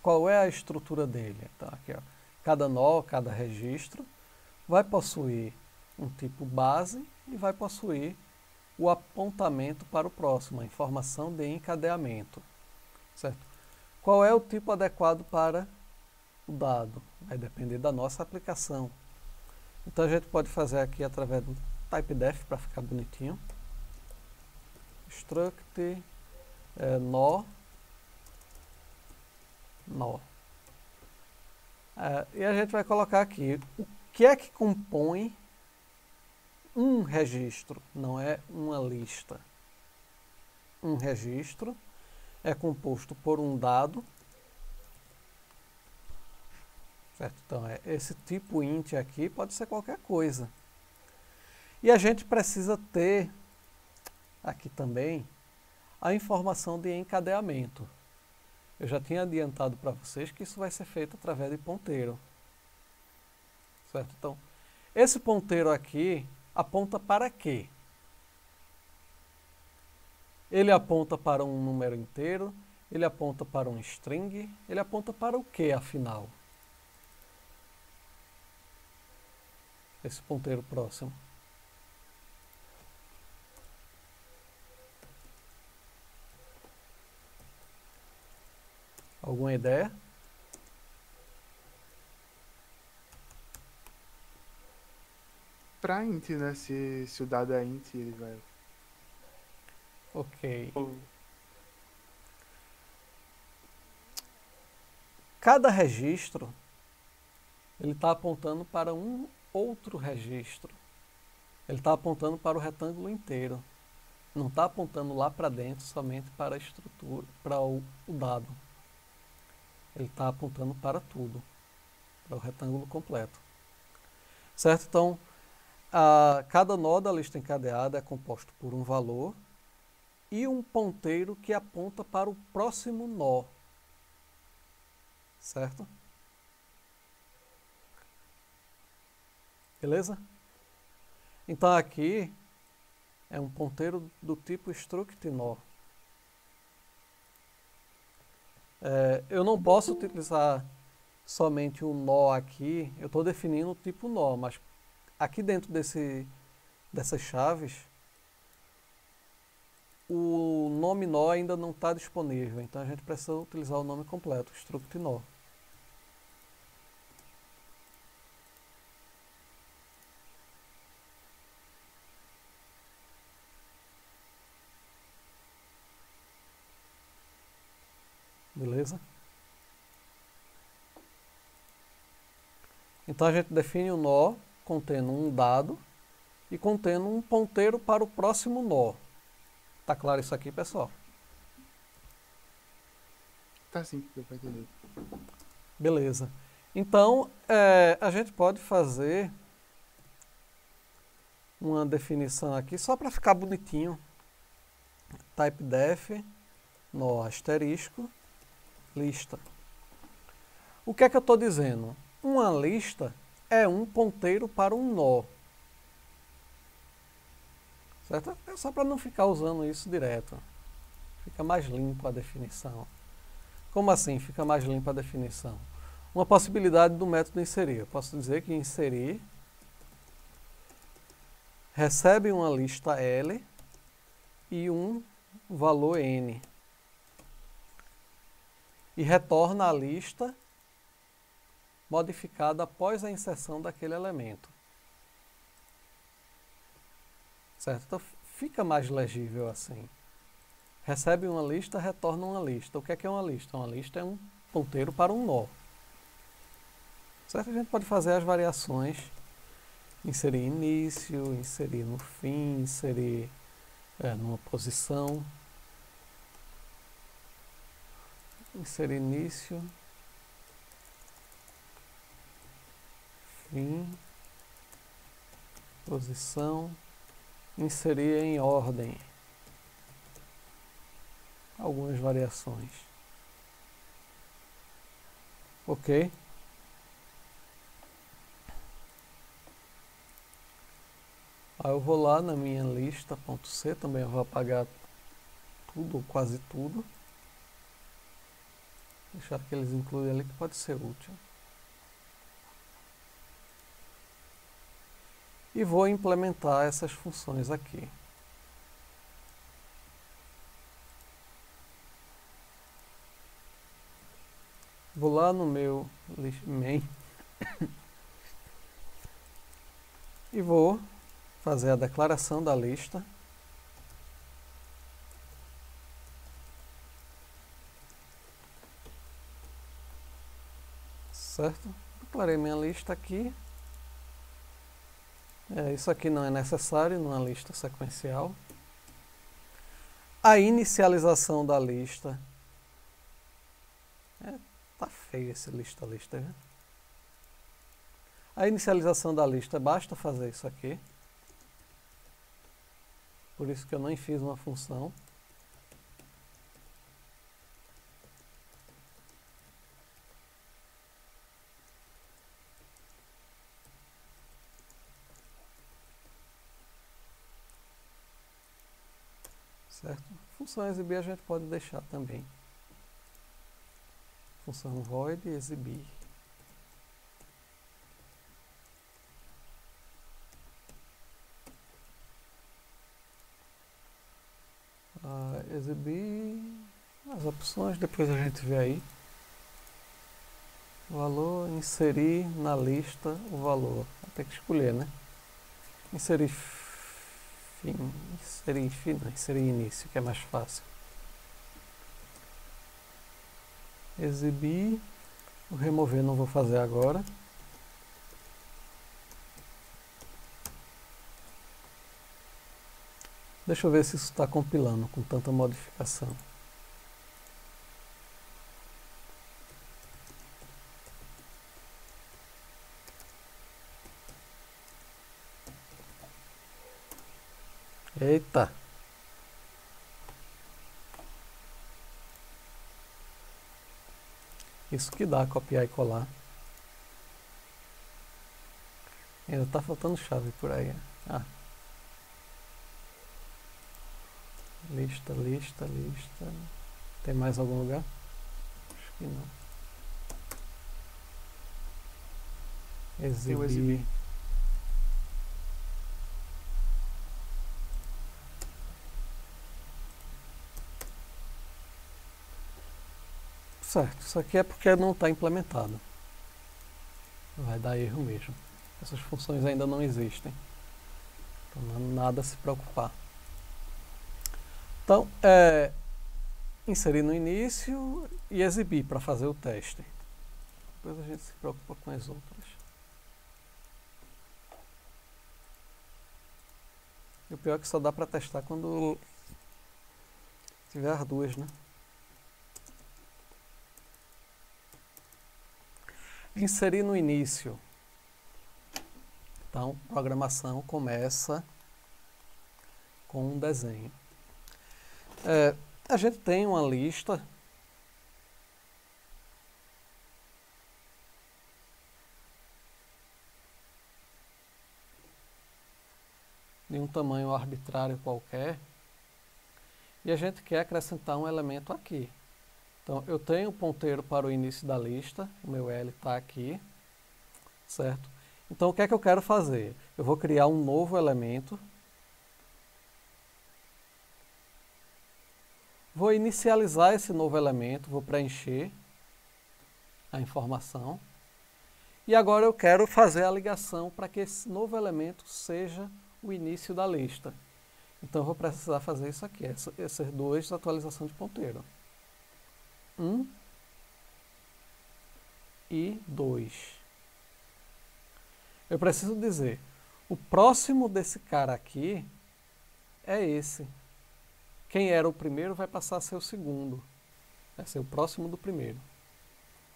qual é a estrutura dele? Então, aqui, ó, cada nó, cada registro vai possuir um tipo base e vai possuir o apontamento para o próximo, a informação de encadeamento. Certo? Qual é o tipo adequado para o dado? Vai depender da nossa aplicação. Então a gente pode fazer aqui através do typedef para ficar bonitinho. Struct nó. E a gente vai colocar aqui o que é que compõe um registro, não é uma lista. Um registro é composto por um dado, certo? Então, esse tipo int aqui pode ser qualquer coisa. E a gente precisa ter aqui também a informação de encadeamento. Eu já tinha adiantado para vocês que isso vai ser feito através de ponteiro. Certo? Então, esse ponteiro aqui aponta para quê? Ele aponta para um número inteiro, ele aponta para um string, ele aponta para o que, afinal? Esse ponteiro próximo. Alguma ideia? Pra int, né? Se o dado é int, ele vai... Ok. Ou- Cada registro, ele está apontando para um outro registro. Ele está apontando para o retângulo inteiro. Não está apontando lá para dentro somente para a estrutura, para o dado. Ele está apontando para tudo, para o retângulo completo. Certo? Então, cada nó da lista encadeada é composto por um valor e um ponteiro que aponta para o próximo nó. Certo? Beleza? Então aqui é um ponteiro do tipo struct nó. Eu não posso utilizar somente um nó aqui, eu estou definindo o tipo nó, mas aqui dentro dessas chaves, o nome nó ainda não está disponível, então a gente precisa utilizar o nome completo, struct nó. Beleza? Então a gente define o nó contendo um dado e contendo um ponteiro para o próximo nó. Tá claro isso aqui, pessoal? Tá sim, deu pra entender. Beleza. Então, a gente pode fazer uma definição aqui só para ficar bonitinho. Typedef, nó asterisco, lista. O que é que eu estou dizendo? Uma lista é um ponteiro para um nó. Certo? É só para não ficar usando isso direto. Fica mais limpo a definição. Como assim fica mais limpa a definição? Uma possibilidade do método inserir. Eu posso dizer que inserir recebe uma lista L e um valor N. E retorna a lista modificada após a inserção daquele elemento. Certo? Então fica mais legível assim. Recebe uma lista, retorna uma lista. O que é uma lista? Uma lista é um ponteiro para um nó. Certo? A gente pode fazer as variações, inserir início, inserir no fim, inserir numa posição. Inserir início, fim, posição, inserir em ordem. Algumas variações. Ok? Aí eu vou lá na minha lista.c, também eu vou apagar tudo, ou quase tudo. Deixar que eles incluem ali que pode ser útil. E vou implementar essas funções aqui. Vou lá no meu main e vou fazer a declaração da lista. Certo? Declarei minha lista aqui. Isso aqui não é necessário numa lista sequencial. A inicialização da lista. Tá feio esse lista, viu? A inicialização da lista, basta fazer isso aqui. Por isso que eu não fiz uma função. Certo? Função exibir a gente pode deixar também. Função void exibir. Exibir as opções, depois a gente vê aí. Valor, inserir na lista o valor. Vai ter que escolher, né? Inserir fim, inserir início, que é mais fácil. Exibir, o remover não vou fazer agora. Deixa eu ver se isso está compilando com tanta modificação. Eita! Isso que dá copiar e colar. Ainda está faltando chave por aí. Lista, lista, lista. Tem mais algum lugar? Acho que não. Tem o exibir. Certo, isso aqui é porque não está implementado. Vai dar erro mesmo. Essas funções ainda não existem. Então não há nada a se preocupar. Então, inserir no início e exibir para fazer o teste. Depois a gente se preocupa com as outras. E o pior é que só dá para testar quando tiver as duas, né? Inserir no início. Então, programação começa com um desenho. A gente tem uma lista de um tamanho arbitrário qualquer e a gente quer acrescentar um elemento aqui. Então, eu tenho o ponteiro para o início da lista, o meu L está aqui, certo? Então, o que é que eu quero fazer? Eu vou criar um novo elemento, vou inicializar esse novo elemento, vou preencher a informação, e agora eu quero fazer a ligação para que esse novo elemento seja o início da lista. Então, eu vou precisar fazer isso aqui, essas duas atualizações de ponteiro. 1 e 2. Eu preciso dizer, o próximo desse cara aqui é esse. Quem era o primeiro vai passar a ser o segundo. Vai ser o próximo do primeiro.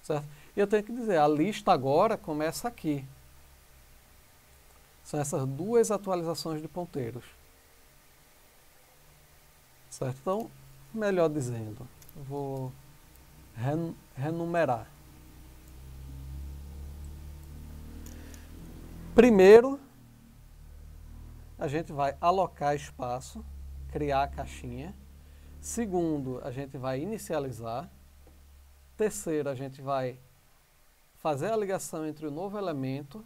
Certo? E eu tenho que dizer, a lista agora começa aqui. São essas duas atualizações de ponteiros. Certo? Então, melhor dizendo, eu vou renumerar. Primeiro, a gente vai alocar espaço, criar a caixinha. Segundo, a gente vai inicializar. Terceiro, a gente vai fazer a ligação entre o novo elemento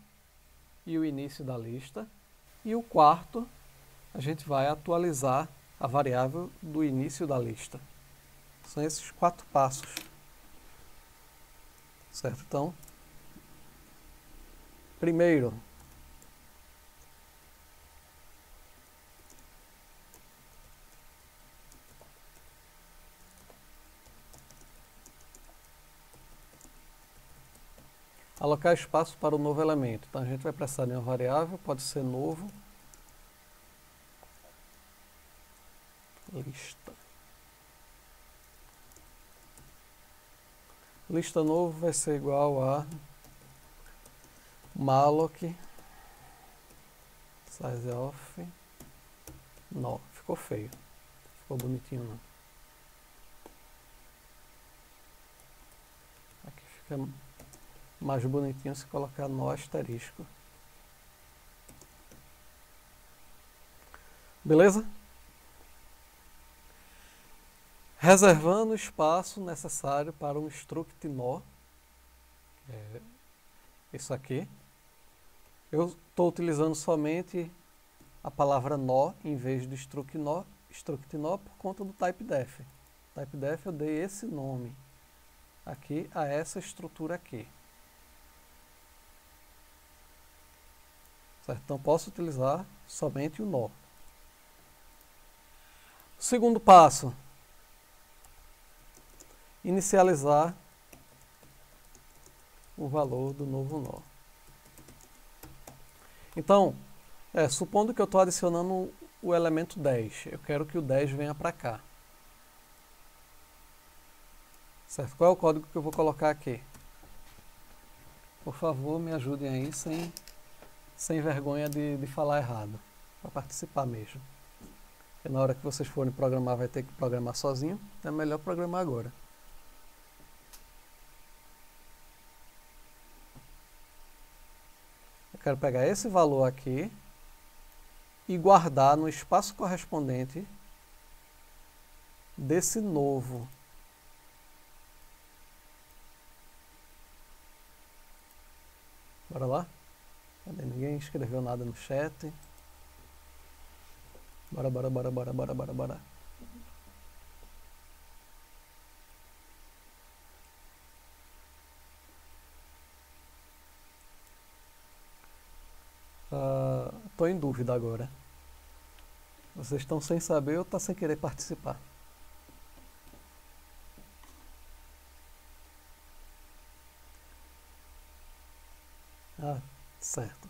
e o início da lista. E o quarto, a gente vai atualizar a variável do início da lista. São esses 4 passos. Certo? Então, primeiro, alocar espaço para o novo elemento. Então, a gente vai precisar de uma variável, pode ser novo, lista. Lista novo vai ser igual a malloc size of nó. Ficou feio. Ficou bonitinho não. Aqui fica mais bonitinho se colocar nó asterisco. Beleza? Reservando o espaço necessário para um struct nó. Isso aqui. Eu estou utilizando somente a palavra nó em vez de struct nó por conta do typedef. Typedef eu dei esse nome aqui a essa estrutura aqui. Certo? Então posso utilizar somente o nó. Segundo passo, inicializar o valor do novo nó. Então, supondo que eu estou adicionando o elemento 10, eu quero que o 10 venha para cá. Certo? Qual é o código que eu vou colocar aqui? Por favor, me ajudem aí sem vergonha de falar errado, para participar mesmo. Porque na hora que vocês forem programar, vai ter que programar sozinho, é melhor programar agora. Eu quero pegar esse valor aqui e guardar no espaço correspondente desse novo. Bora lá? Cadê? Ninguém escreveu nada no chat. Bora, bora, bora, bora, bora, bora, bora. Tô em dúvida agora. Vocês estão sem saber ou tá sem querer participar? Ah, certo.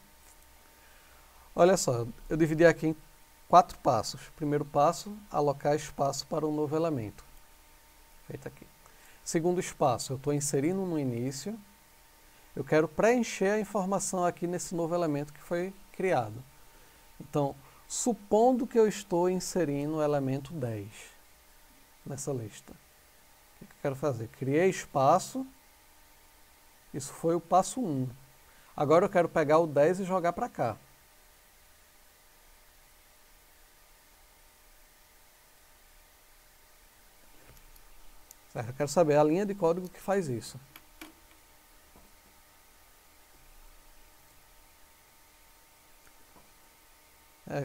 Olha só, eu dividi aqui em 4 passos. Primeiro passo, alocar espaço para um novo elemento. Feito aqui. Segundo espaço, eu estou inserindo no início. Eu quero preencher a informação aqui nesse novo elemento que foi criado. Então, supondo que eu estou inserindo o elemento 10 nessa lista. O que eu quero fazer? Criei espaço. Isso foi o passo 1. Agora eu quero pegar o 10 e jogar para cá. Certo? Eu quero saber a linha de código que faz isso.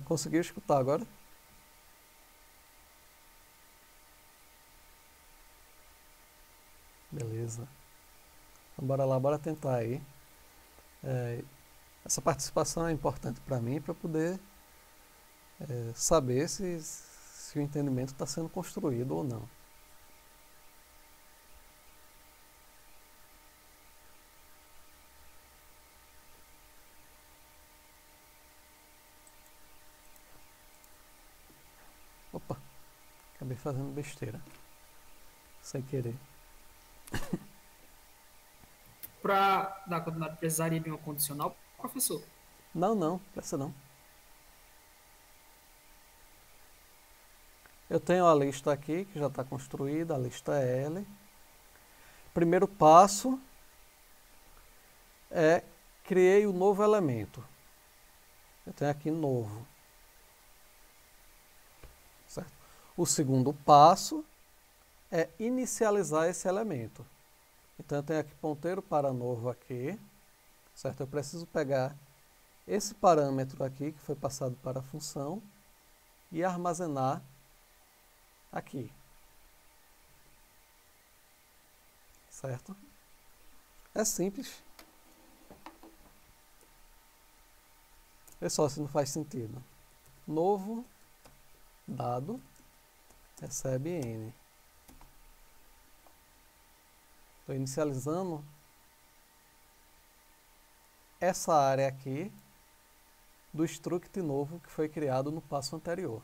Conseguiu escutar agora? Beleza. Então bora lá, bora tentar aí. Essa participação é importante para mim, para poder saber se o entendimento está sendo construído ou não. Opa, acabei fazendo besteira, sem querer. Para dar continuidade, precisaria de uma condicional, professor? Não, essa não. Eu tenho a lista aqui, que já está construída, a lista L. Primeiro passo é criei o novo elemento. Eu tenho aqui novo. Certo? O segundo passo é inicializar esse elemento. Então eu tenho aqui ponteiro para novo aqui, certo? Eu preciso pegar esse parâmetro aqui que foi passado para a função e armazenar aqui. Certo? É simples. Vê só se não faz sentido. Novo dado recebe n. Estou inicializando essa área aqui do struct novo que foi criado no passo anterior.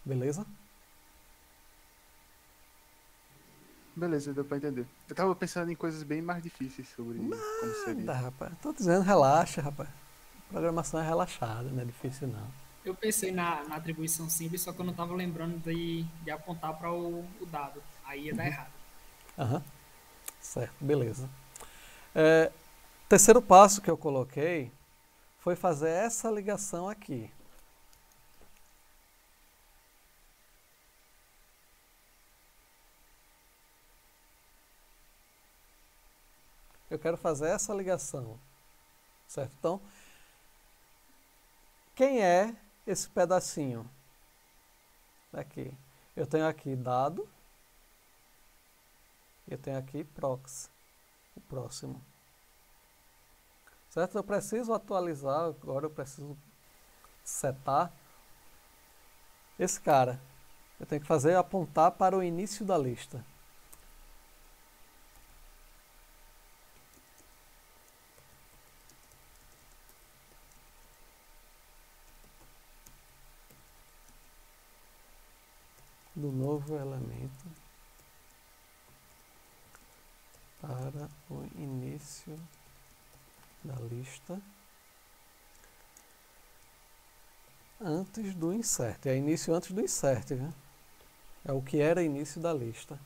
Beleza? Beleza, deu pra entender. Eu tava pensando em coisas bem mais difíceis sobre como seria. Nada, rapaz. Tô dizendo, relaxa, rapaz. A programação é relaxada, não é difícil não. Eu pensei na atribuição simples, só que eu não estava lembrando de apontar para o dado. Aí ia dar errado. Aham. Certo, beleza. Terceiro passo que eu coloquei foi fazer essa ligação aqui. Eu quero fazer essa ligação. Certo? Então, quem é esse pedacinho? Aqui. Eu tenho aqui dado. Eu tenho aqui proxy. O próximo. Certo? Eu preciso atualizar, agora eu preciso setar esse cara. Eu tenho que fazer apontar para o início da lista. Do novo elemento para o início da lista antes do insert. É início antes do insert, né? É o que era início da lista.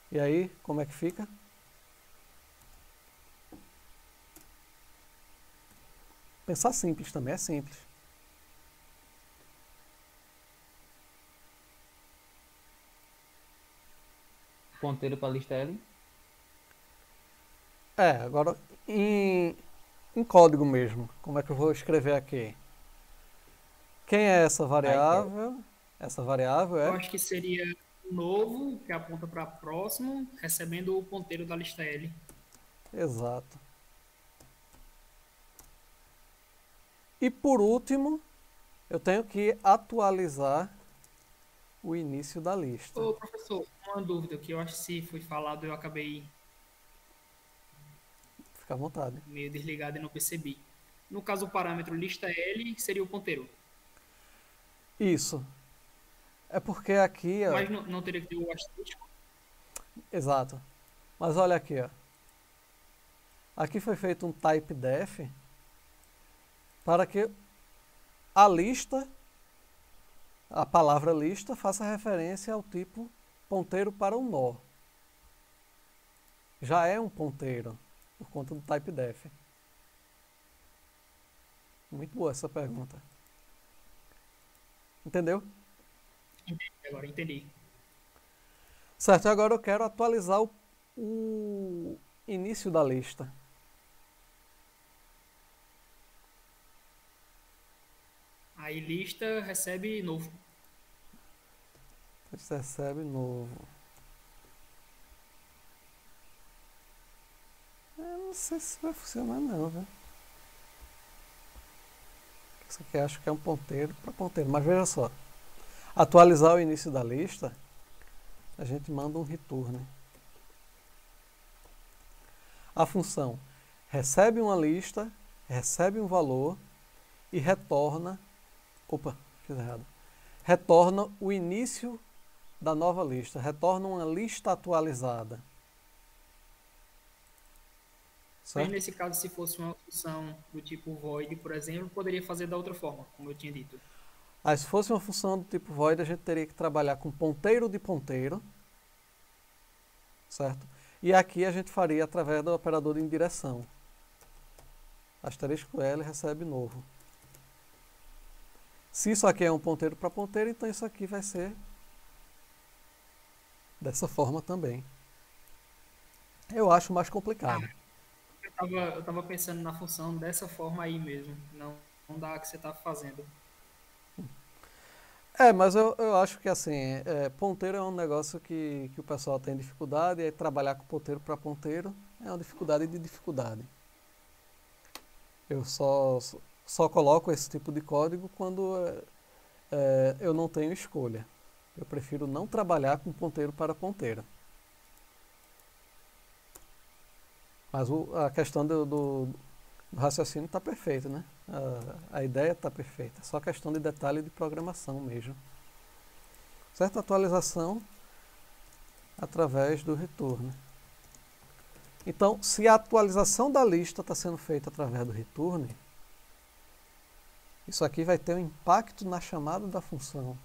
E aí, como é que fica? Pensar simples também é simples. ponteiro para a lista L. Agora em código mesmo. Como é que eu vou escrever aqui? Quem é essa variável? Essa variável Eu é acho que seria o novo, que aponta para próximo, recebendo o ponteiro da lista L. exato. E por último, eu tenho que atualizar o início da lista. Ô, professor, uma dúvida que eu acho que se foi falado eu acabei Fica à vontade. meio desligado e não percebi. No caso, o parâmetro lista L seria o ponteiro, Isso. É porque aqui, ó, mas não teria que ter o asterisco. exato. Mas olha aqui, ó. Aqui foi feito um type def para que a lista, a palavra lista, faça referência ao tipo ponteiro para um nó. Já é um ponteiro por conta do type def. Muito boa essa pergunta. Entendeu? Agora entendi. Certo, e agora eu quero atualizar o início da lista. Aí lista recebe novo. Você recebe novo. Eu não sei se vai funcionar não, viu? Isso aqui acho que é um ponteiro para ponteiro. Mas veja só. Atualizar o início da lista, a gente manda um return. A função recebe uma lista, recebe um valor e retorna... Opa, fiz errado. Retorna o início da nova lista. Retorna uma lista atualizada. Mas Certo? nesse caso, se fosse uma função do tipo void, por exemplo, poderia fazer da outra forma, como eu tinha dito. Aí, se fosse uma função do tipo void, a gente teria que trabalhar com ponteiro de ponteiro, certo? E aqui a gente faria através do operador de indireção. Asterisco L recebe novo. Se isso aqui é um ponteiro para ponteiro, então isso aqui vai ser dessa forma também. Eu acho mais complicado. Eu tava pensando na função dessa forma aí mesmo, não da que você tá fazendo. Mas eu acho que assim, ponteiro é um negócio que o pessoal tem dificuldade, e aí trabalhar com ponteiro para ponteiro é uma dificuldade de dificuldade. Eu só coloco esse tipo de código quando eu não tenho escolha. Eu prefiro não trabalhar com ponteiro para ponteiro. Mas a questão do raciocínio está perfeita, né? A ideia está perfeita. É só questão de detalhe de programação mesmo. Certa atualização através do return. Então, se a atualização da lista está sendo feita através do return, isso aqui vai ter um impacto na chamada da função.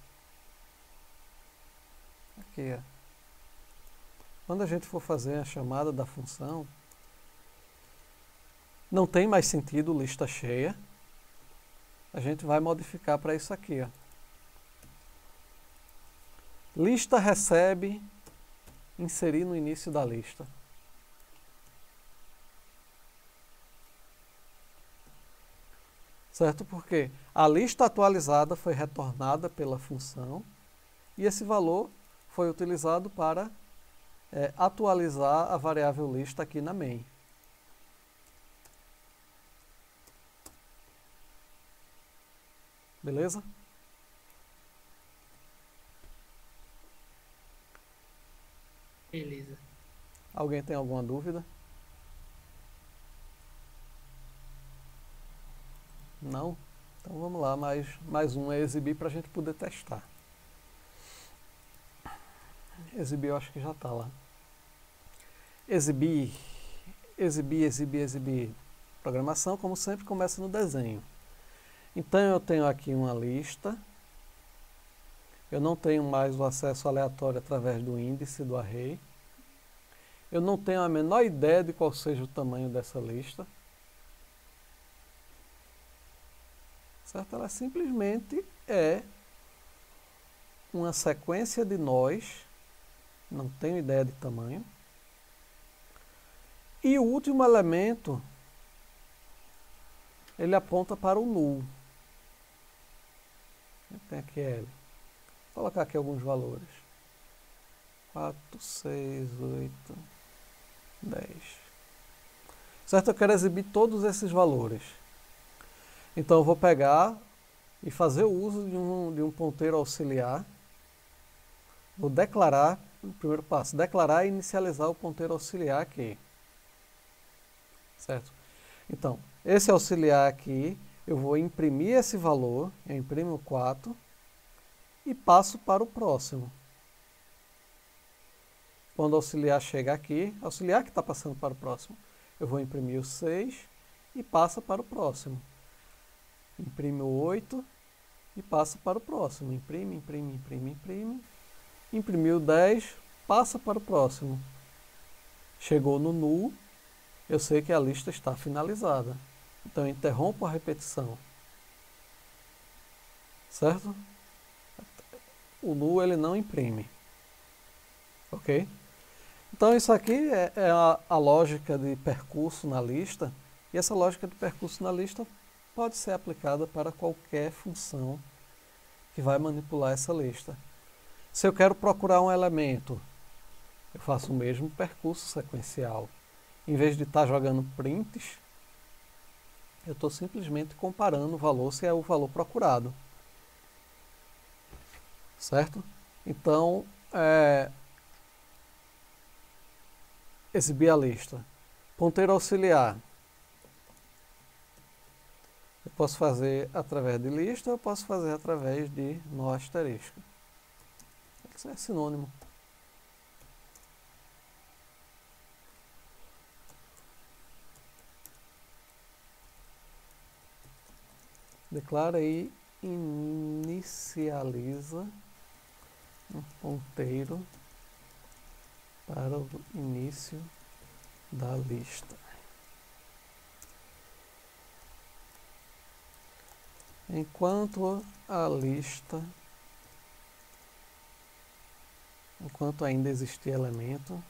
Aqui, ó. Quando a gente for fazer a chamada da função, não tem mais sentido lista cheia. A gente vai modificar para isso aqui, ó. Lista recebe, inserir no início da lista. Certo? Porque a lista atualizada foi retornada pela função e esse valor foi utilizado para atualizar a variável lista aqui na main. Beleza? Beleza. Alguém tem alguma dúvida? Não? Então vamos lá, mais um é exibir para a gente poder testar. Exibir eu acho que já está lá. Exibir. Programação, como sempre, começa no desenho. Então eu tenho aqui uma lista. Eu não tenho mais o acesso aleatório através do índice do array. Eu não tenho a menor ideia de qual seja o tamanho dessa lista. Certo? Ela simplesmente é uma sequência de nós não tenho ideia de tamanho. E o último elemento, ele aponta para o null. Tem aqui L. Vou colocar aqui alguns valores. 4, 6, 8, 10. Certo? Eu quero exibir todos esses valores. Então eu vou pegar e fazer o uso de um ponteiro auxiliar. Vou declarar, o primeiro passo, declarar e inicializar o ponteiro auxiliar aqui. Certo? Então, esse auxiliar aqui, eu vou imprimir esse valor, eu imprimo o 4 e passo para o próximo. Quando o auxiliar chega aqui, auxiliar que está passando para o próximo, eu vou imprimir o 6 e passa para o próximo. Imprime o 8 e passa para o próximo. Imprime, imprime, imprime, imprime. Imprimiu o 10, passa para o próximo. Chegou no null, eu sei que a lista está finalizada. Então eu interrompo a repetição. Certo? O null ele não imprime. Ok? Então isso aqui é a lógica de percurso na lista. E essa lógica de percurso na lista pode ser aplicada para qualquer função que vai manipular essa lista. Se eu quero procurar um elemento, eu faço o mesmo percurso sequencial. Em vez de estar jogando prints, eu estou simplesmente comparando o valor se é o valor procurado. Certo? Então, exibir a lista. Ponteiro auxiliar. Eu posso fazer através de lista, eu posso fazer através de nó asterisco. Isso é sinônimo. Declara e inicializa um ponteiro para o início da lista. Enquanto ainda existir elemento,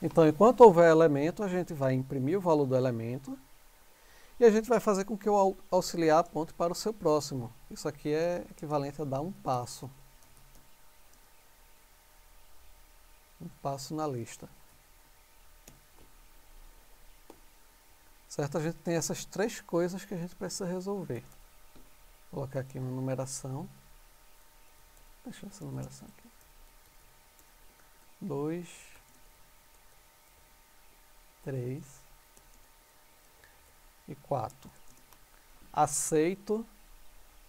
então, enquanto houver elemento, a gente vai imprimir o valor do elemento e a gente vai fazer com que o auxiliar aponte para o seu próximo. Isso aqui é equivalente a dar um passo. Um passo na lista. Certo? A gente tem essas três coisas que a gente precisa resolver. Vou colocar aqui uma numeração. Deixa essa numeração aqui. 2, 3 e 4. Aceito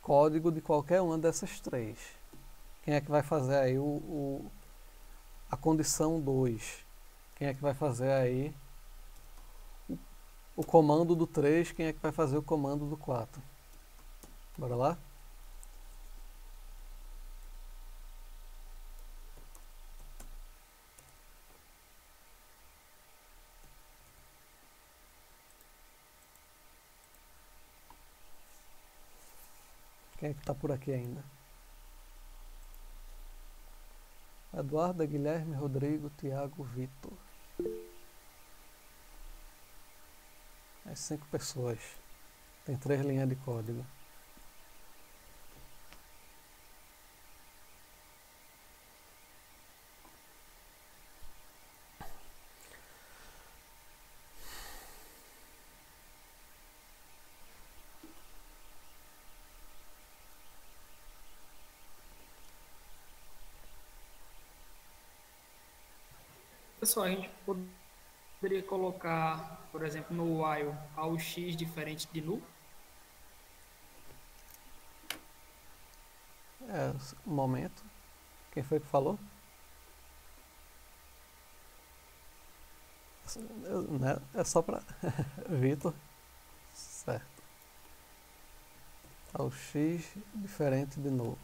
código de qualquer uma dessas três. Quem é que vai fazer aí a condição 2? Quem é que vai fazer aí o comando do 3? Quem é que vai fazer o comando do 4? Bora lá? Quem é que está por aqui ainda? Eduardo, Guilherme, Rodrigo, Tiago, Vitor. As 5 pessoas. Tem 3 linhas de código. Pessoal, a gente poderia colocar, por exemplo, no while ao x diferente de null? Um momento. Quem foi que falou? Né? É só para Vitor. Certo. O X diferente de novo.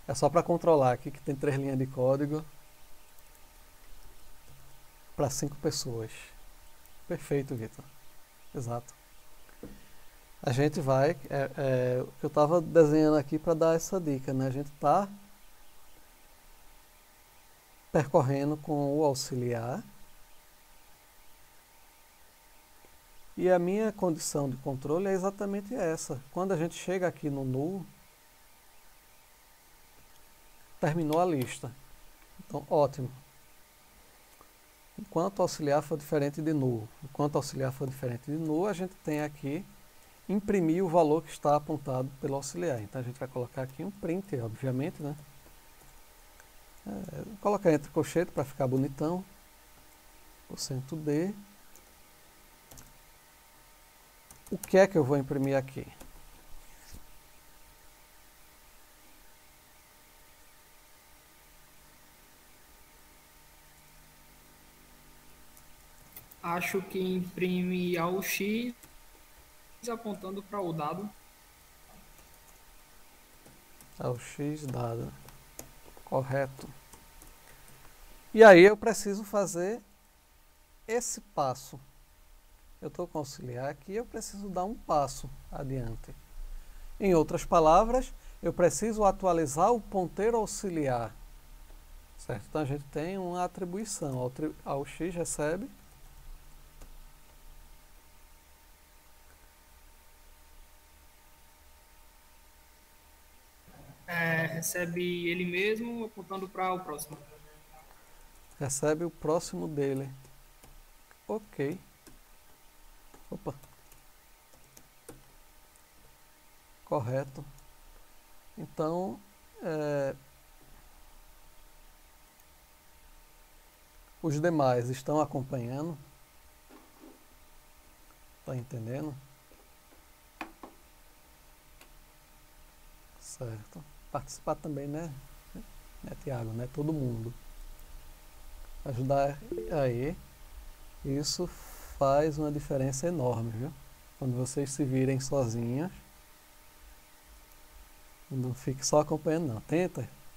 É só para controlar aqui que tem 3 linhas de código para 5 pessoas. Perfeito, Vitor. Exato. A gente vai... eu estava desenhando aqui para dar essa dica, né? A gente está percorrendo com o auxiliar. E a minha condição de controle é exatamente essa. Quando a gente chega aqui no null, terminou a lista. Então, ótimo. Enquanto o auxiliar for diferente de null, a gente tem aqui imprimir o valor que está apontado pelo auxiliar. Então a gente vai colocar aqui um print, obviamente, né? Colocar entre colchetes para ficar bonitão. %D. O que é que eu vou imprimir aqui? Acho que imprime ao X apontando para o dado. Ao X dado. Correto. E aí eu preciso fazer esse passo. Eu estou com o auxiliar aqui, eu preciso dar um passo adiante. Em outras palavras, eu preciso atualizar o ponteiro auxiliar. Certo? Então a gente tem uma atribuição. Ao X recebe recebe ele mesmo apontando para o próximo. Recebe o próximo dele. Ok. Opa. Correto. Então, os demais estão acompanhando? Está entendendo? Certo. Participar também, né, Tiago? Né? Todo mundo. Ajudar aí. Isso faz uma diferença enorme, viu? Quando vocês se virem sozinhos. Não fique só acompanhando, não.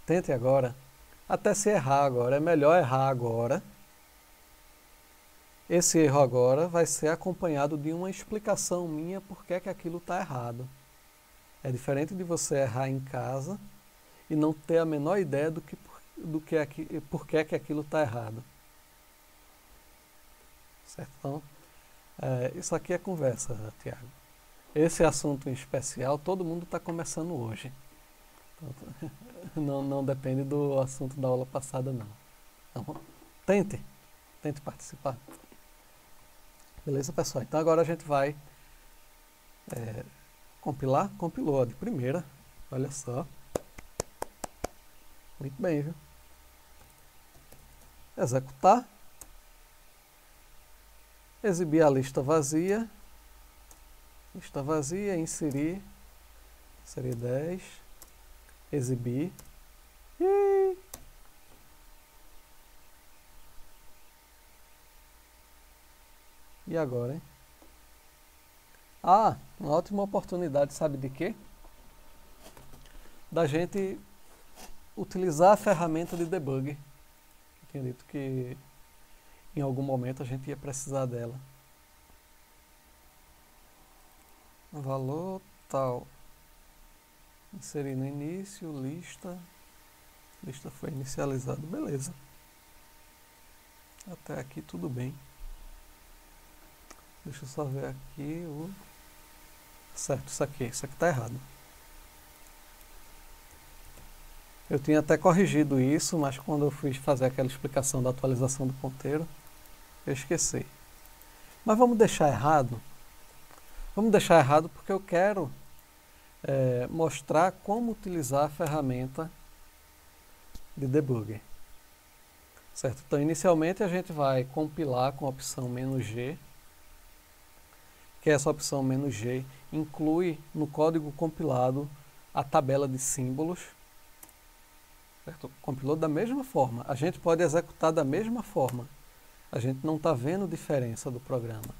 Tente agora. Até se errar agora. É melhor errar agora. Esse erro agora vai ser acompanhado de uma explicação minha por que aquilo está errado. É diferente de você errar em casa e não ter a menor ideia por que aquilo está errado. Certo? Então, isso aqui é conversa, Tiago. Esse assunto em especial, todo mundo está começando hoje. Então, não depende do assunto da aula passada, não. Então, tente participar. Beleza, pessoal? Então agora a gente vai compilar. Compilou de primeira. Olha só. Muito bem, viu? Executar. Exibir a lista vazia. Lista vazia, inserir 10. Exibir. E agora, hein? Uma ótima oportunidade, sabe de quê? Da gente utilizar a ferramenta de debug. Eu tinha dito que em algum momento a gente ia precisar dela. Valor tal. Inserir no início, lista. Lista foi inicializada, beleza. Até aqui tudo bem. Deixa eu só ver aqui o... Certo, isso aqui está errado. Eu tinha até corrigido isso, mas quando eu fui fazer aquela explicação da atualização do ponteiro, eu esqueci. Mas vamos deixar errado. Vamos deixar errado porque eu quero mostrar como utilizar a ferramenta de debug. Certo? Então, inicialmente a gente vai compilar com a opção "-g", que essa opção "-g" inclui no código compilado a tabela de símbolos. Certo? Compilou da mesma forma. A gente pode executar da mesma forma. A gente não está vendo diferença do programa.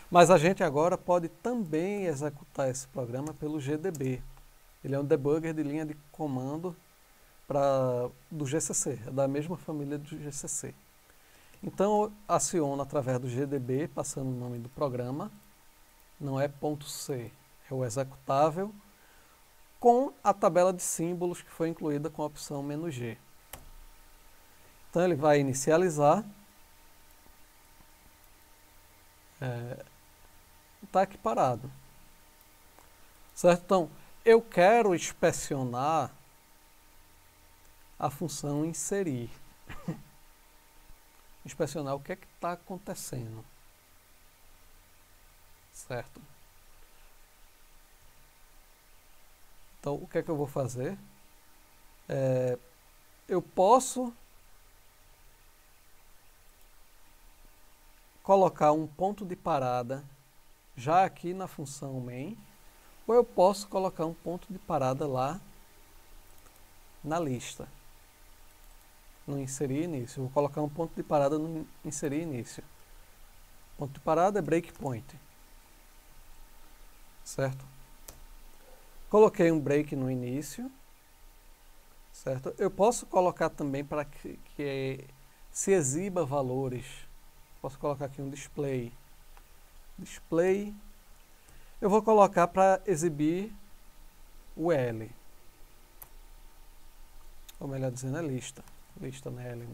Mas a gente agora pode também executar esse programa pelo GDB. Ele é um debugger de linha de comando do GCC, é da mesma família do GCC. Então, eu aciono através do GDB, passando o nome do programa, não é .c, é o executável, com a tabela de símbolos que foi incluída com a opção "-g". Então, ele vai inicializar. Está aqui parado. Certo? Então, eu quero inspecionar a função inserir. Inspecionar o que é que está acontecendo. Certo? Então, o que é que eu vou fazer? Eu posso colocar um ponto de parada já aqui na função main, ou eu posso colocar um ponto de parada lá na lista, no inserir início. Eu vou colocar um ponto de parada no inserir início. Ponto de parada é breakpoint. Certo? Coloquei um break no início. Certo? Eu posso colocar também para que se exiba valores. Posso colocar aqui um display. Display. Eu vou colocar para exibir o L. Ou melhor dizendo, é lista. Lista não é L,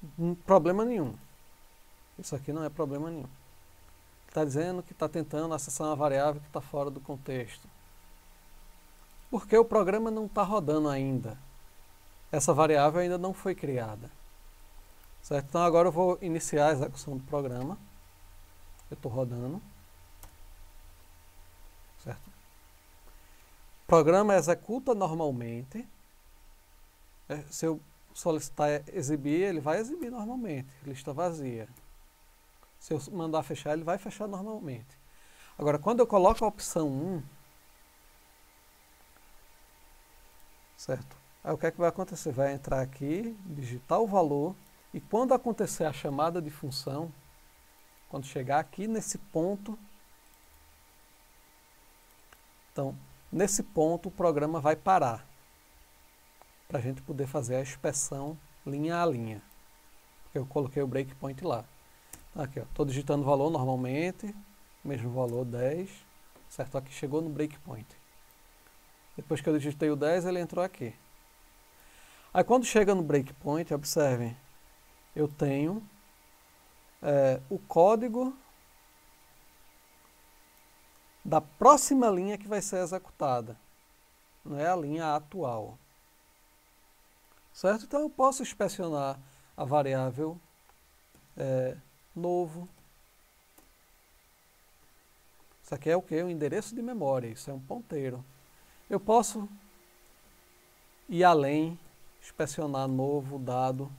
não. Problema nenhum. Isso aqui não é problema nenhum. Está dizendo que está tentando acessar uma variável que está fora do contexto. Porque o programa não está rodando ainda. Essa variável ainda não foi criada. Certo? Então agora eu vou iniciar a execução do programa. Eu estou rodando. Certo? O programa executa normalmente. Se eu solicitar exibir, ele vai exibir normalmente. Lista vazia. Se eu mandar fechar, ele vai fechar normalmente. Agora, quando eu coloco a opção 1, certo? Aí o que é que vai acontecer? Vai entrar aqui, digitar o valor, e quando acontecer a chamada de função, quando chegar aqui nesse ponto, então, nesse ponto o programa vai parar, para a gente poder fazer a inspeção linha a linha, porque eu coloquei o breakpoint lá. Aqui, estou digitando o valor normalmente, mesmo valor 10, certo? Aqui chegou no breakpoint. Depois que eu digitei o 10, ele entrou aqui. Aí quando chega no breakpoint, observem, eu tenho o código da próxima linha que vai ser executada, não é a linha atual. Certo? Então eu posso inspecionar a variável novo. Isso aqui é o que? O endereço de memória, isso é um ponteiro. Eu posso ir além, inspecionar novo dado,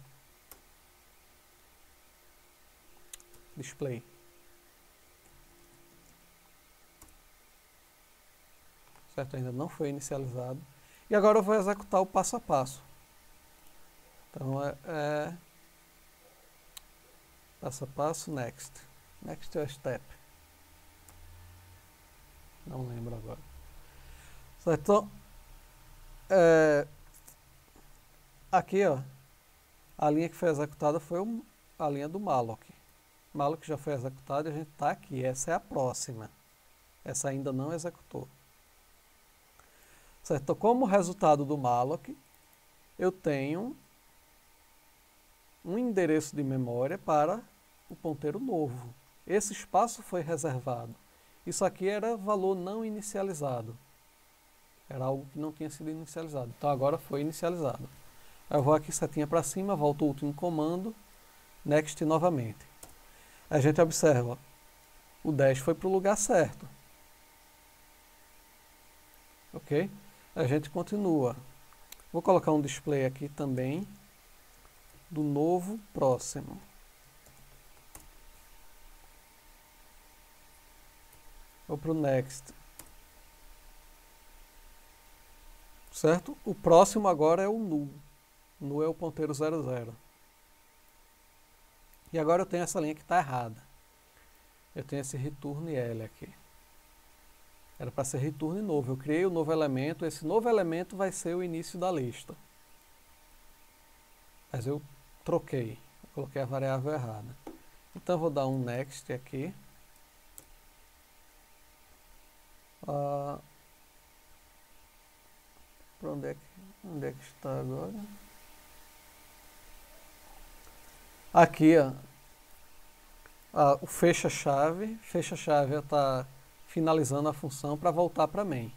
display. Certo? Ainda não foi inicializado. E agora eu vou executar o passo a passo. Então passo a passo, next. Next é o step. Não lembro agora. Certo? Então, aqui, ó, a linha que foi executada foi a linha do malloc. Malloc já foi executado e a gente está aqui. Essa é a próxima. Essa ainda não executou. Certo? Então, como resultado do malloc, eu tenho um endereço de memória para o ponteiro novo. Esse espaço foi reservado. Isso aqui era valor não inicializado. Era algo que não tinha sido inicializado. Então agora foi inicializado. Aí eu vou aqui setinha para cima, volto o último comando, next novamente. A gente observa, o 10 foi para o lugar certo. Ok? A gente continua. Vou colocar um display aqui também do novo próximo. Vou para o next. Certo? O próximo agora é o null. Null é o ponteiro 00. E agora eu tenho essa linha que está errada. Eu tenho esse return L aqui. Era para ser return novo. Eu criei o novo elemento. Esse novo elemento vai ser o início da lista. Mas eu troquei. Eu coloquei a variável errada. Então eu vou dar um next aqui. Para onde é que está agora? Aqui, ó, o fecha-chave. Fecha-chave está finalizando a função para voltar para main.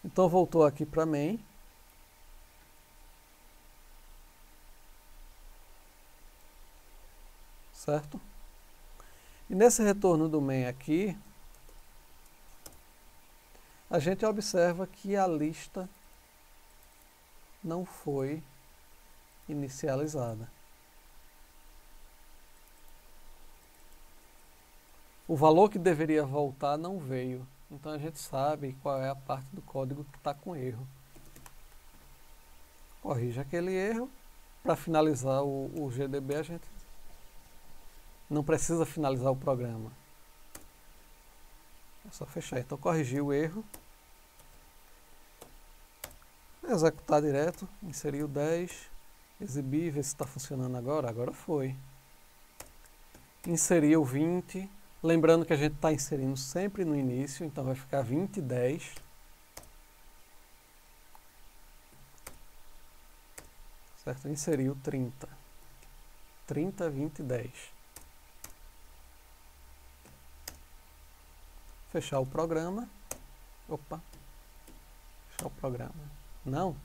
Então voltou aqui para main. Certo? E nesse retorno do main aqui, a gente observa que a lista não foi inicializada. O valor que deveria voltar não veio. Então a gente sabe qual é a parte do código que está com erro. Corrige aquele erro. Para finalizar o GDB, a gente não precisa finalizar o programa. É só fechar. Então corrigir o erro. Executar direto. Inserir o 10. Exibir, ver se está funcionando agora. Agora foi. Inserir o 20. Lembrando que a gente está inserindo sempre no início. Então vai ficar 20 e 10. Certo? Inserir o 30. 30, 20 e 10. Fechar o programa. Opa. Fechar o programa. Não.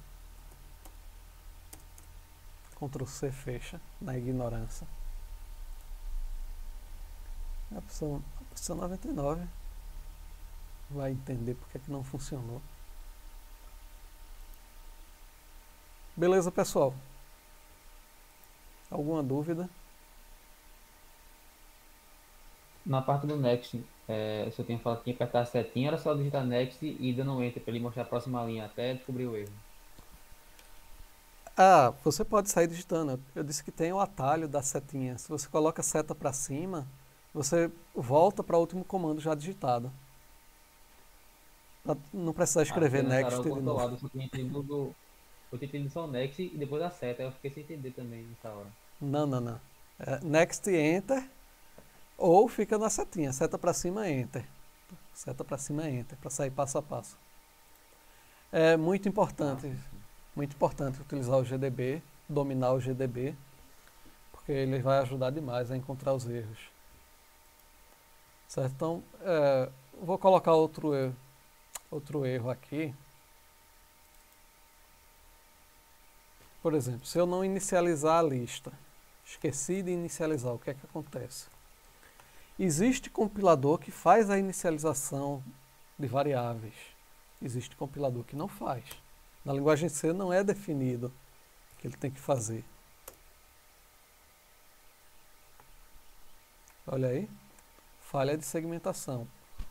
Ctrl C fecha na ignorância. A opção 99 vai entender porque é que não funcionou. Beleza, pessoal? Alguma dúvida? Na parte do next, se eu tinha falado que apertar a setinha, era só digitar next e dando um enter para ele mostrar a próxima linha até descobrir o erro. Ah, você pode sair digitando. Eu disse que tem o atalho da setinha. Se você coloca a seta para cima, você volta para o último comando já digitado. Pra não precisar escrever next de novo. Eu tinha entendido só o next e depois a seta. Eu fiquei sem entender também nessa hora. Não. Next e enter. Ou fica na setinha. Seta para cima, enter. Seta para cima, enter. Para sair passo a passo. É muito importante. Muito importante utilizar o GDB, dominar o GDB, porque ele vai ajudar demais a encontrar os erros. Certo? Então, vou colocar outro erro aqui. Por exemplo, se eu não inicializar a lista, esqueci de inicializar, o que é que acontece? Existe compilador que faz a inicialização de variáveis. Existe compilador que não faz. Na linguagem C não é definido o que ele tem que fazer. Olha aí, falha de segmentação.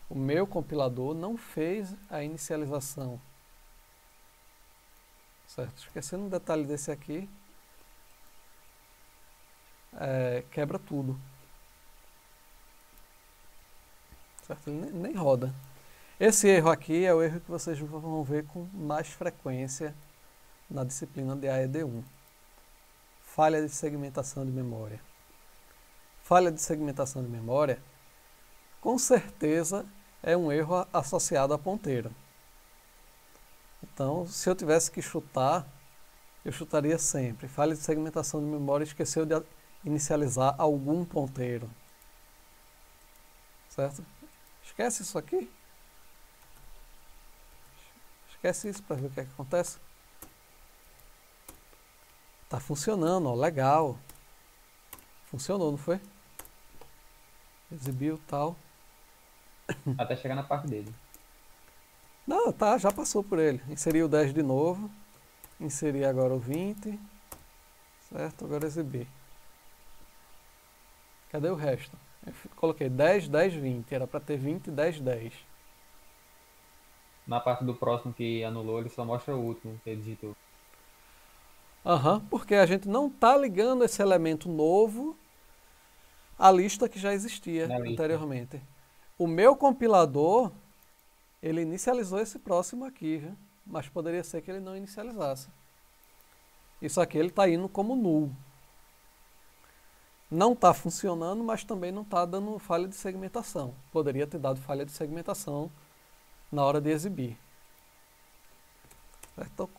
O meu compilador não fez a inicialização. Certo? Esquecendo um detalhe desse aqui, quebra tudo. Certo? Ele nem roda. Esse erro aqui é o erro que vocês vão ver com mais frequência na disciplina de AED1. Falha de segmentação de memória. Falha de segmentação de memória, com certeza, é um erro associado à ponteira. Então, se eu tivesse que chutar, eu chutaria sempre. Falha de segmentação de memória, esqueceu de inicializar algum ponteiro. Certo? Esquece isso aqui. Esquece isso para ver o que é que acontece. Tá funcionando, ó, legal. Funcionou, não foi? Exibiu tal. Até chegar na parte dele. Não, tá, já passou por ele. Inseri o 10 de novo. Inseri agora o 20. Certo? Agora exibir. Cadê o resto? Coloquei 10, 10, 20. Era para ter 20, 10, 10. Na parte do próximo que anulou, ele só mostra o último que ele digitou. Aham, porque a gente não está ligando esse elemento novo à lista que já existia Na lista. anteriormente. O meu compilador, ele inicializou esse próximo aqui, viu? Mas poderia ser que ele não inicializasse. Isso aqui ele está indo como null. Não está funcionando, mas também não está dando falha de segmentação. Poderia ter dado falha de segmentação na hora de exibir. Então,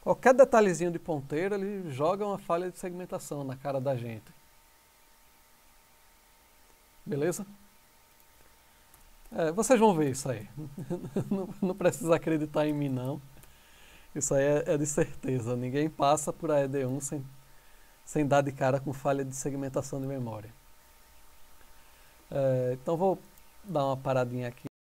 qualquer detalhezinho de ponteiro, ele joga uma falha de segmentação na cara da gente. Beleza? Vocês vão ver isso aí. Não precisa acreditar em mim, não. Isso aí é de certeza. Ninguém passa por AED1 sem dar de cara com falha de segmentação de memória. Então vou dar uma paradinha aqui.